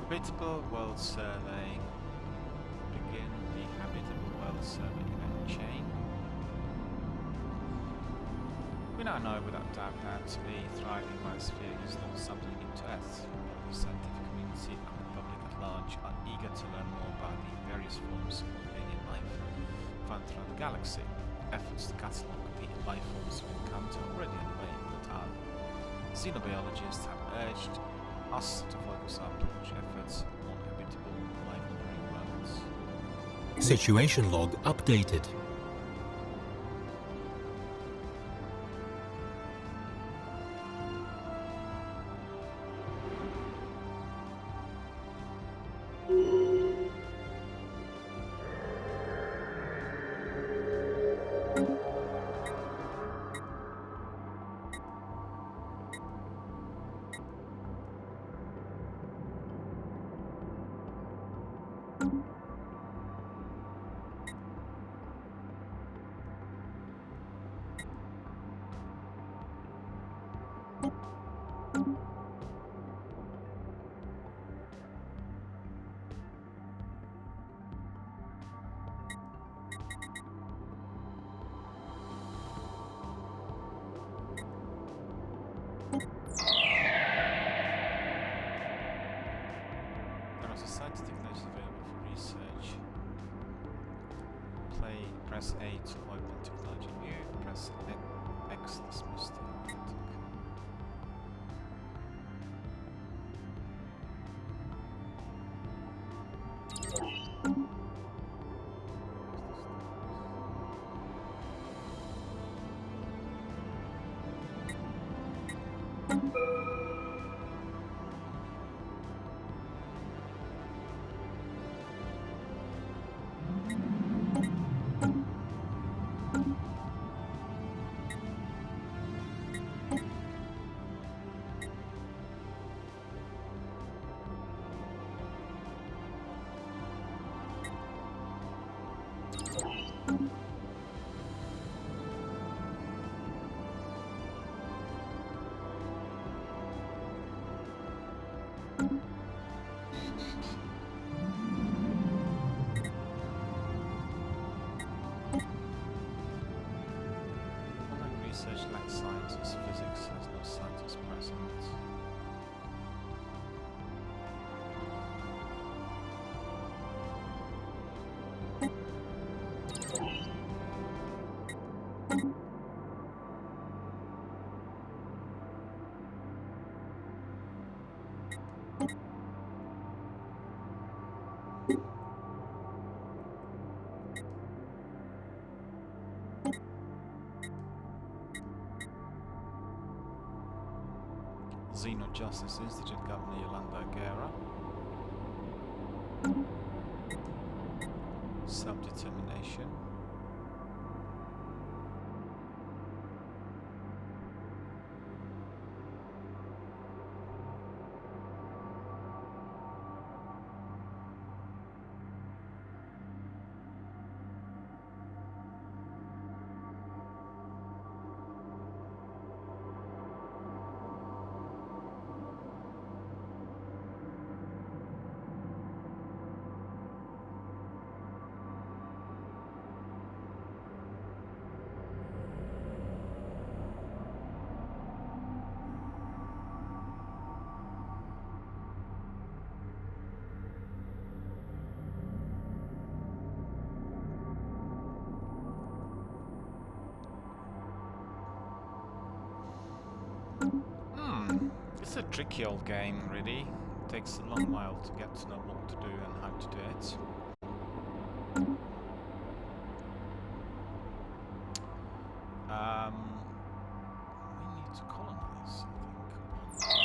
Habitable world survey. Begin the habitable world survey event chain. We now know without doubt that the thriving biosphere is not something new to Earth. The scientific community and the public at large are eager to learn more about the various forms of alien life found throughout the galaxy. Efforts to catalogue the life forms we encounter are already underway, but our xenobiologists have urged us to focus our launch efforts on habitable life-bearing worlds. Situation log updated. There is a scientific notice available for research. Press A to open technology view, press X to dismiss the automatic. Online research lacks scientists, physics has no scientists present. Xeno Justice Institute Governor Yolanda Guerra. Self-determination. It's a tricky old game, really. It takes a long while to get to know what to do and how to do it. We need to colonize, I think.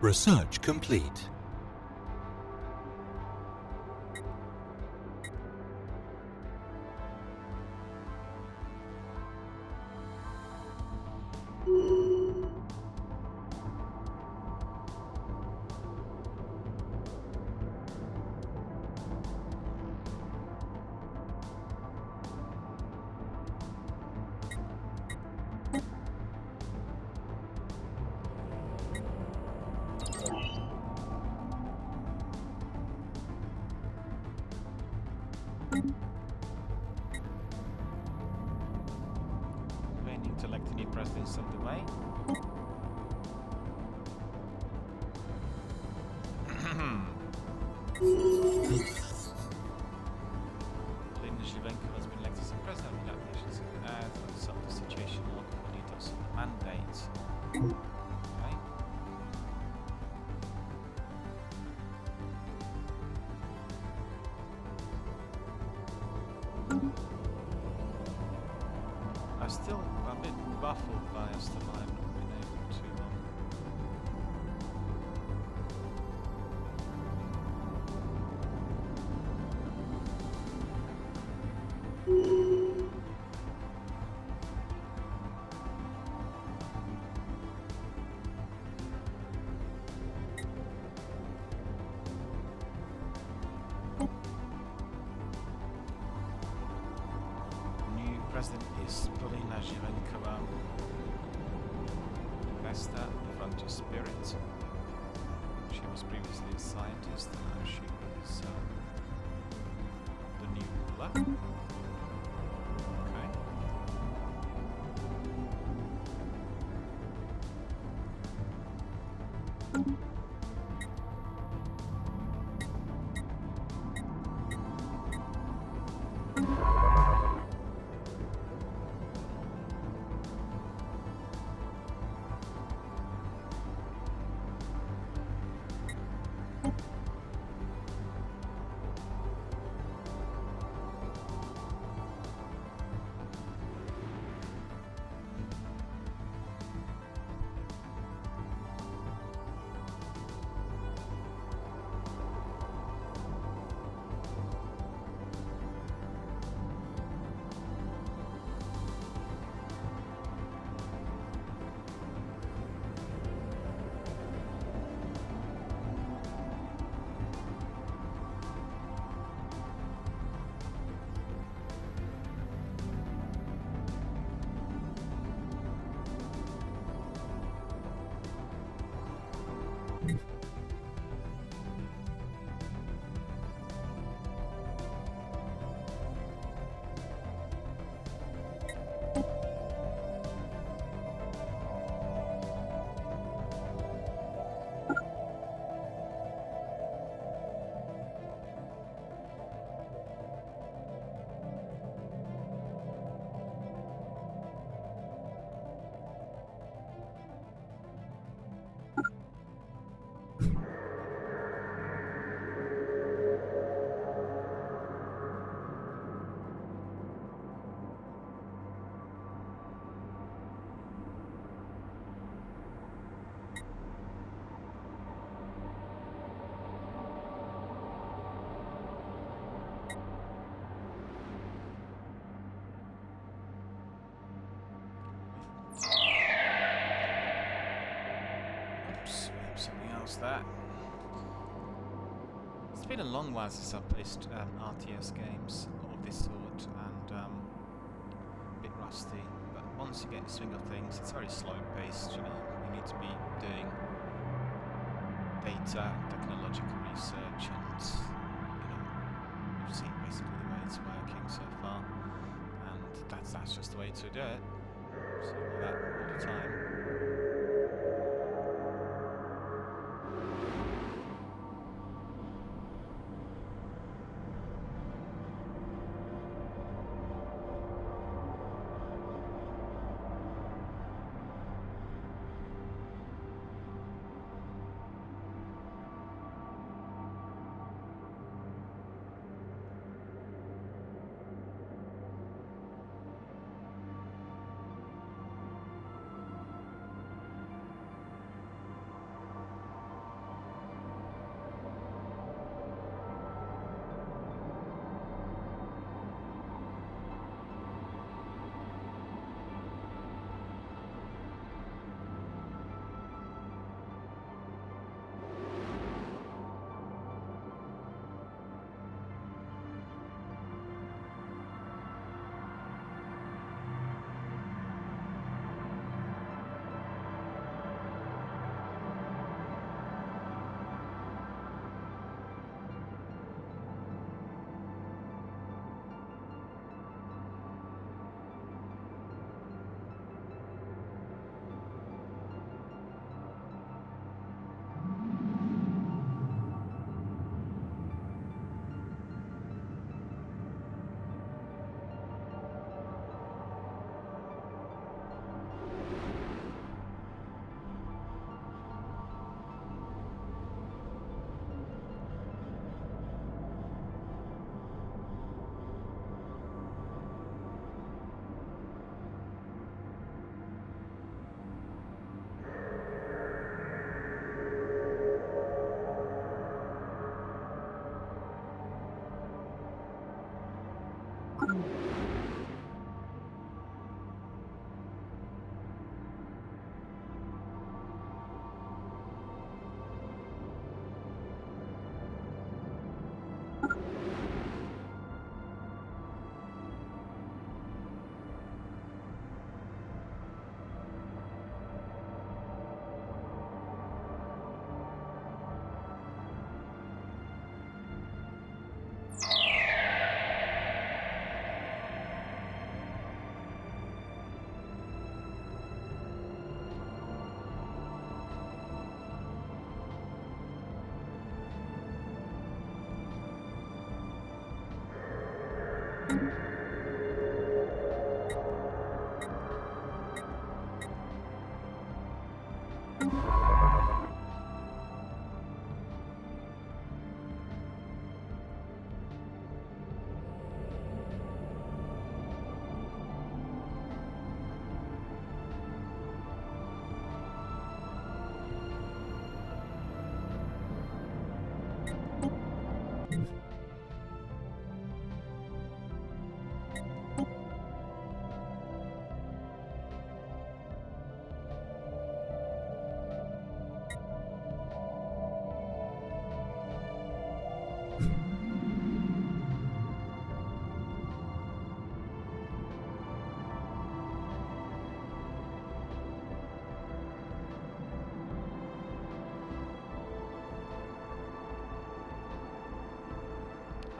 Research complete. Waiting to elect a new president is underway. Has been elected as president of the United Nations as of the situation log for details of the mandate. Okay. I'm still a bit baffled by us that I've not been able to President is Polina Zhirenkova, investor, frontier spirit. She was previously a scientist, and now she is the new ruler. Okay. That. It's been a long while since I've played RTS games of this sort, and a bit rusty, but once you get the swing of things, it's very slow paced, you know. You need to be doing data, technological research, and, you know, you've seen basically the way it's working so far, and that's just the way to do it. So that all the time.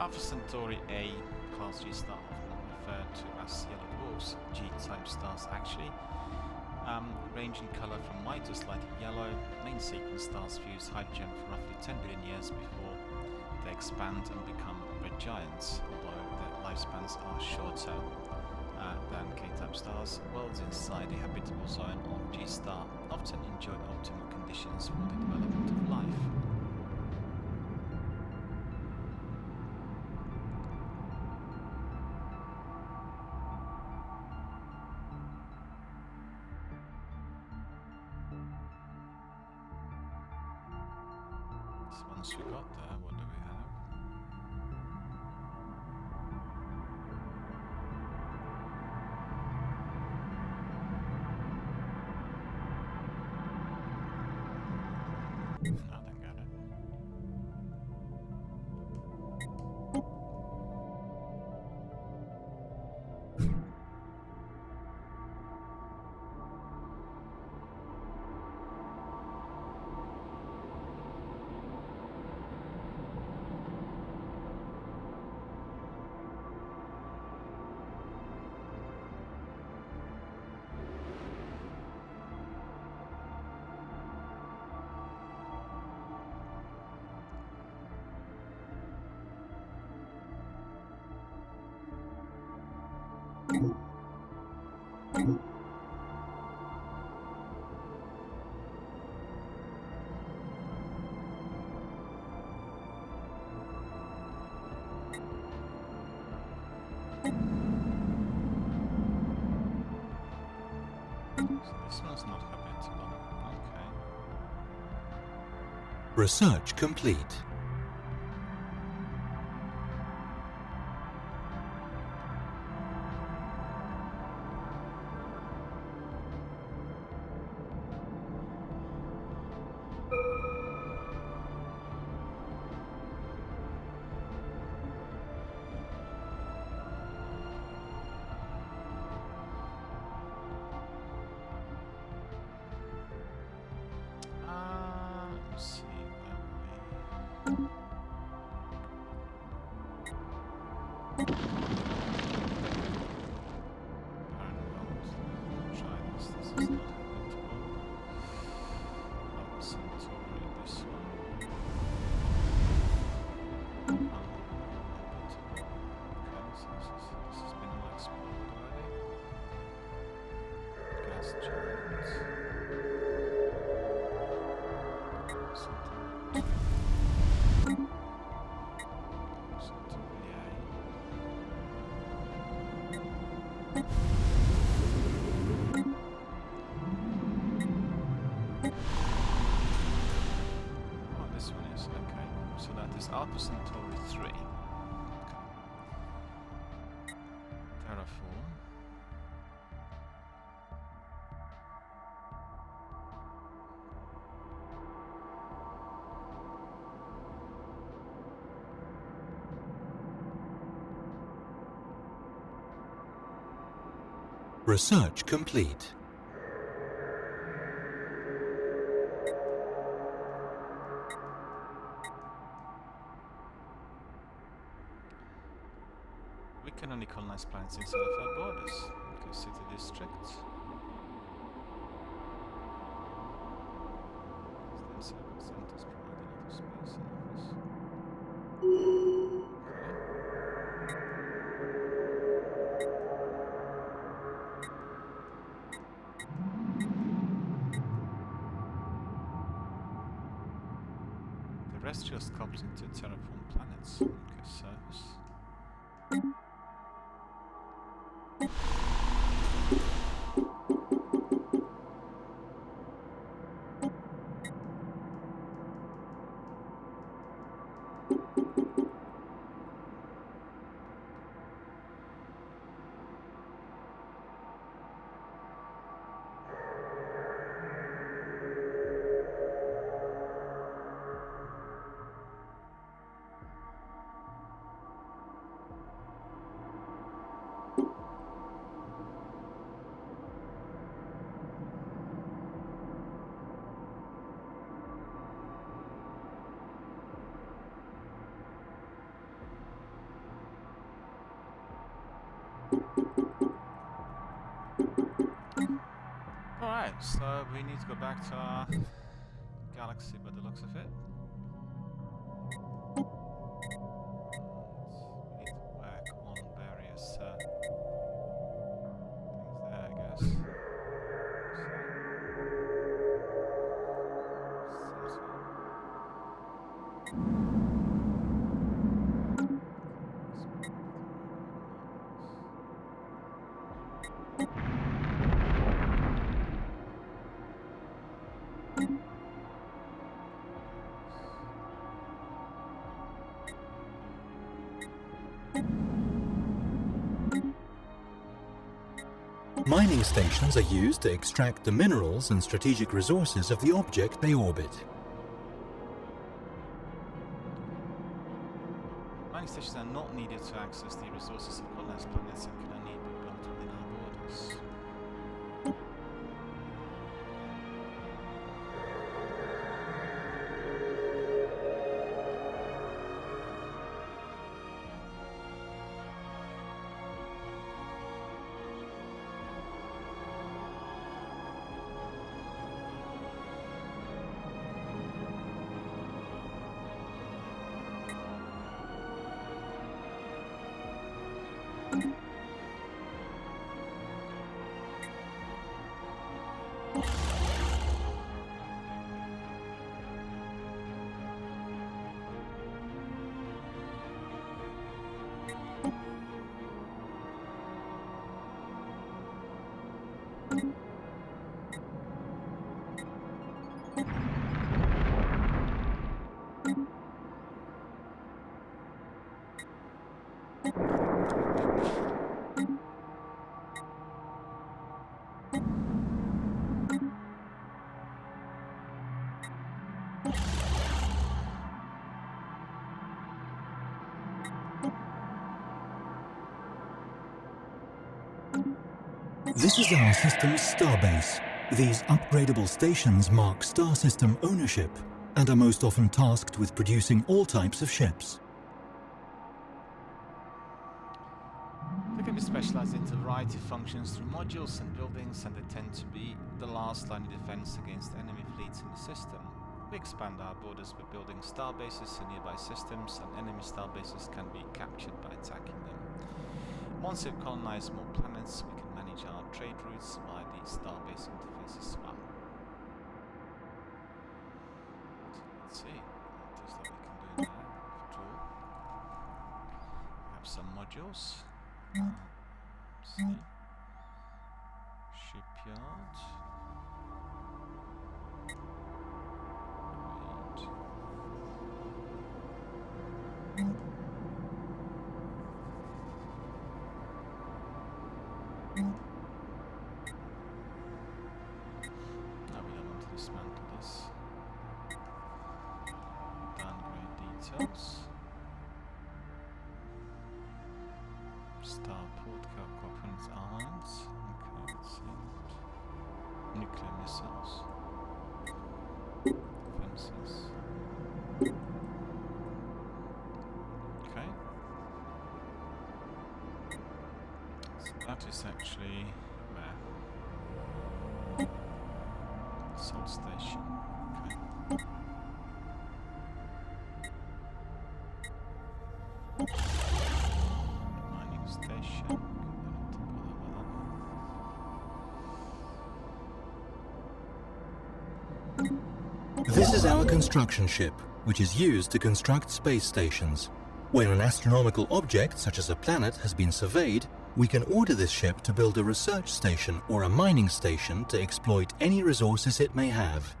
Alpha Centauri A, Class G star, often referred to as yellow dwarfs, G-type stars actually, range in colour from white to slightly yellow. Main sequence stars fuse hydrogen for roughly 10 billion years before they expand and become red giants, although their lifespans are shorter than K-type stars. Worlds inside the habitable zone of G-star often enjoy optimal conditions for the development of life. Once we got there, what do we have? I don't get it. So this one's not habitable. Okay. Research complete. Let's see where we... Try this. This is not habitable. Alpha Centauri, this one. Uninhabitable. Okay, so this has been all explored already. Gas giants. Oh, this one is okay. So that is Alpha Centauri 3. Okay. Research complete. We can only colonize planets inside of our borders. Okay, city district. Centers providing enough space and office. Terrestrials coupling to terraform planets. Okay, service. Alright, so we need to go back to our galaxy by the looks of it. We need to work on various things there, I guess. Mining stations are used to extract the minerals and strategic resources of the object they orbit. Mining stations are not needed to access the resources of colonized planets and can only be built within our borders. This is our system's starbase. These upgradable stations mark star system ownership and are most often tasked with producing all types of ships. They can be specialized into a variety of functions through modules and buildings, and they tend to be the last line of defense against enemy fleets in the system. We expand our borders by building star bases in nearby systems, and enemy star bases can be captured by attacking them. Once we've colonized more planets, we can manage our trade routes via the starbase interface as well. Let's see what it is that we can do now, if at all. We have some modules. Let's see. Shipyard. Great. Now we don't want to dismantle this. Downgrade details. Starport components armaments. Okay. Nuclear missiles. Fences. Okay. So that is actually where? Salt station. Okay. Mining station. This is our construction ship, which is used to construct space stations. When an astronomical object, such as a planet, has been surveyed, we can order this ship to build a research station or a mining station to exploit any resources it may have.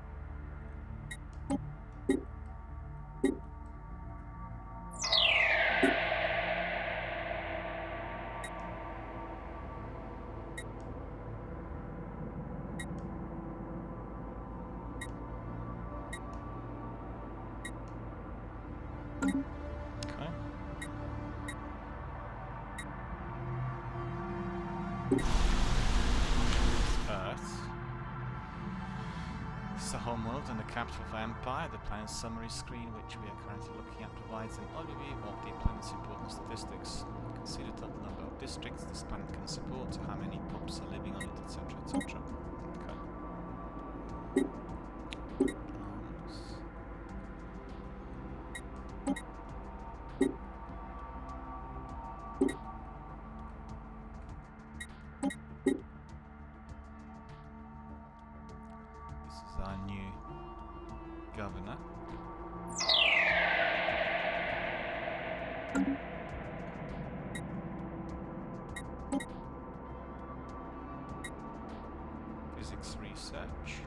Earth. This is the homeworld and the capital of Empire. The planet's summary screen, which we are currently looking at, provides an overview of the planet's important statistics. You can see the total number of districts this planet can support, how many pops are living on it, etc., etc. Okay. Our new governor. Physics research.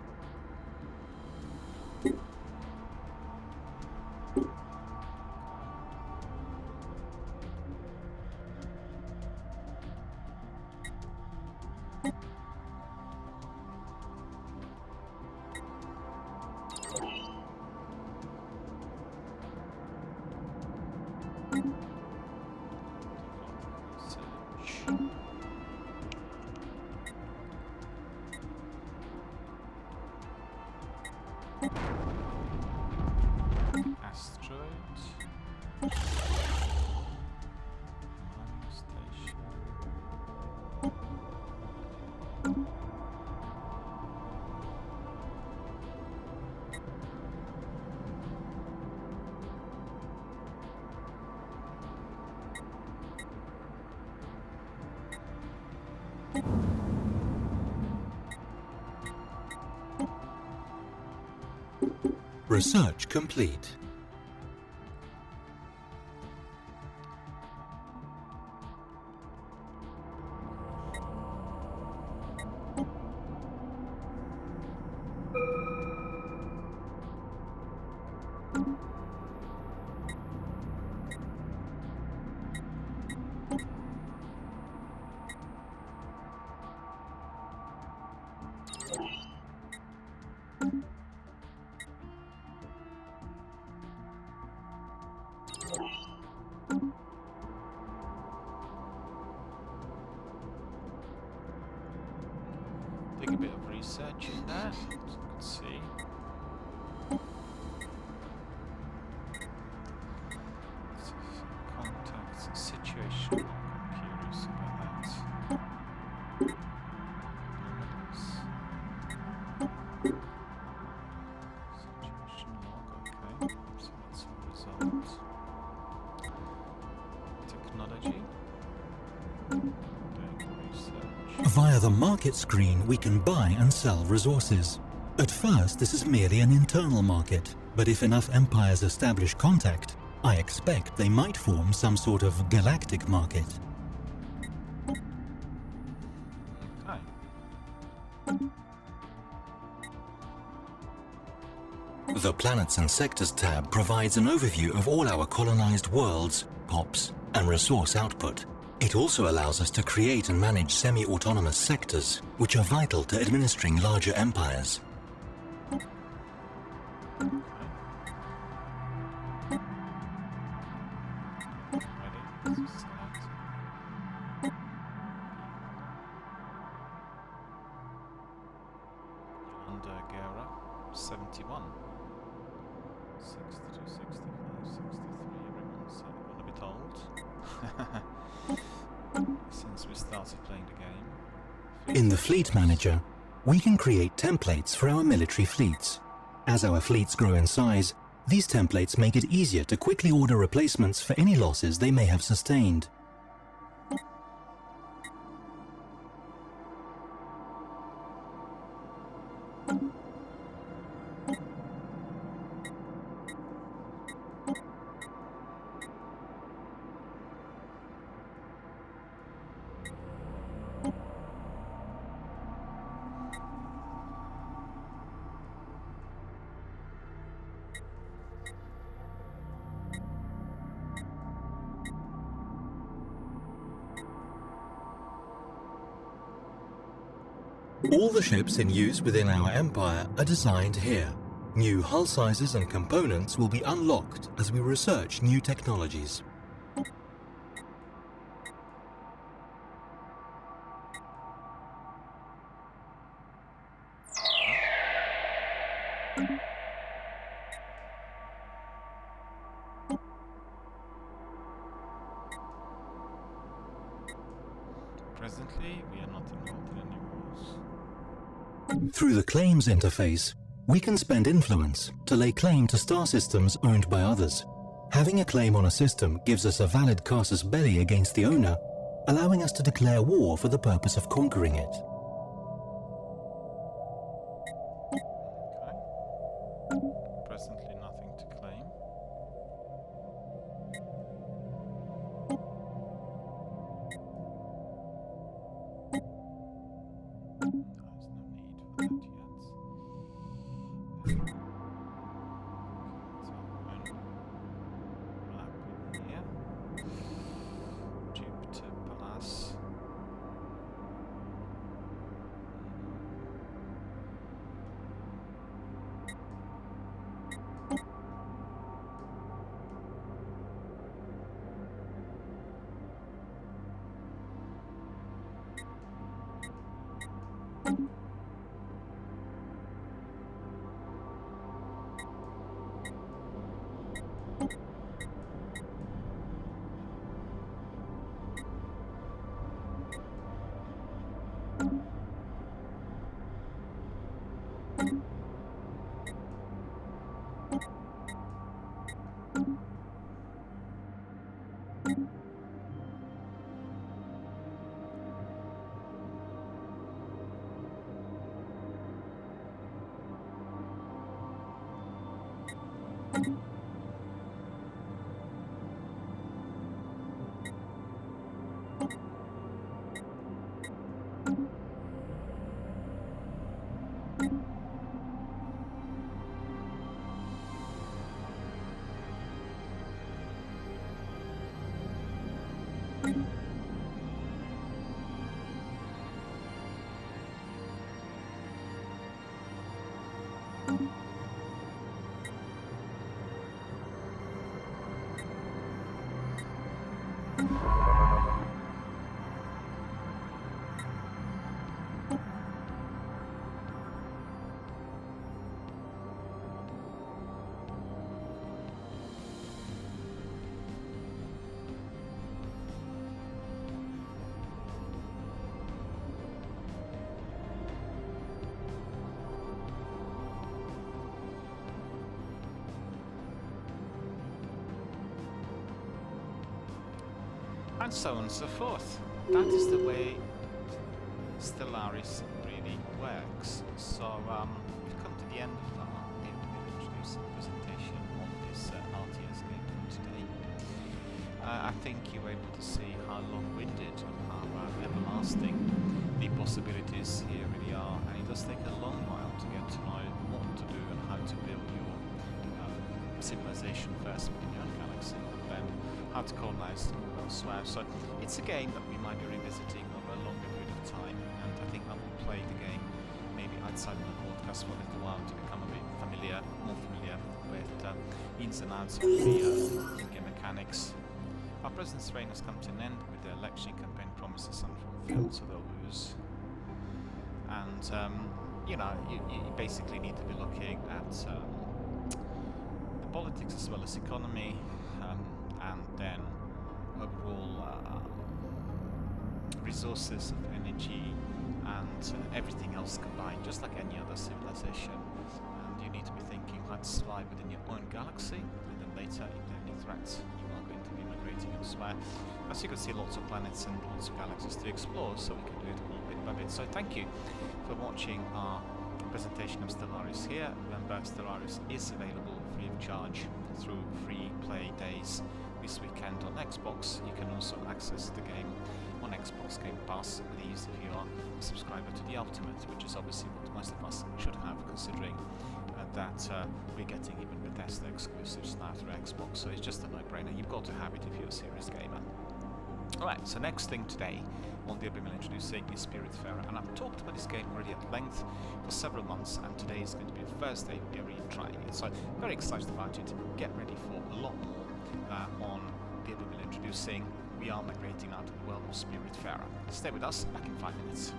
Asteroid. Mining station. Research complete. Doing a bit of research in there, as you can see. Contacts, situation. I'm curious about that. Situation log, okay. So that's a result. Technology. Doing research. Via the market screen, we can buy and sell resources. At first, this is merely an internal market, but if enough empires establish contact, I expect they might form some sort of galactic market. Okay. The Planets and Sectors tab provides an overview of all our colonized worlds, POPs, and resource output. It also allows us to create and manage semi-autonomous sectors, which are vital to administering larger empires. Since we started playing the game. In the Fleet Manager, we can create templates for our military fleets. As our fleets grow in size, these templates make it easier to quickly order replacements for any losses they may have sustained. All the ships in use within our empire are designed here. New hull sizes and components will be unlocked as we research new technologies. Presently, we are not involved in any wars. Through the claims interface, we can spend influence to lay claim to star systems owned by others. Having a claim on a system gives us a valid casus belli against the owner, allowing us to declare war for the purpose of conquering it. Okay. Presently nothing to claim. There's no need for that yet. So when map here, Jupiter Palace. And so on and so forth. That is the way Stellaris really works. So we've come to the end of our introducing presentation of this RTS game for today. I think you were able to see how long-winded and how everlasting the possibilities here really are, and it does take a long while to get to know what to do and how to build your civilization first within your own galaxy, then how to colonize elsewhere. So it's a game that we might be revisiting over a longer period of time, and I think I will play the game maybe outside of the broadcast for a little while to become a bit more familiar with ins and outs of the game mechanics. Our president's reign has come to an end with the election campaign promises unfulfilled, so they'll lose. And you know, you basically need to be looking at the politics as well as economy, and then overall resources of energy and everything else combined, just like any other civilization. And you need to be thinking how to survive within your own galaxy, and then later, if there are any threats, you are going to be migrating elsewhere. As you can see, lots of planets and lots of galaxies to explore, so we can do it all bit by bit. So thank you for watching our presentation of Stellaris here. Remember, Stellaris is available free of charge through free play days this weekend on Xbox. You can also access the game on Xbox Game Pass with ease if you are a subscriber to the Ultimate, which is obviously what most of us should have, considering that we're getting even Bethesda exclusives now through Xbox, so it's just a no-brainer. You've got to have it if you're a serious gamer. Alright, so next thing today on DRBMiller introducing is Spiritfarer, and I've talked about this game already at length for several months, and today is going to be the first day we are really trying it, so very excited about it. Get ready for a lot more on DRBMiller introducing. We are migrating out to the world of Spiritfarer. Stay with us, back in 5 minutes.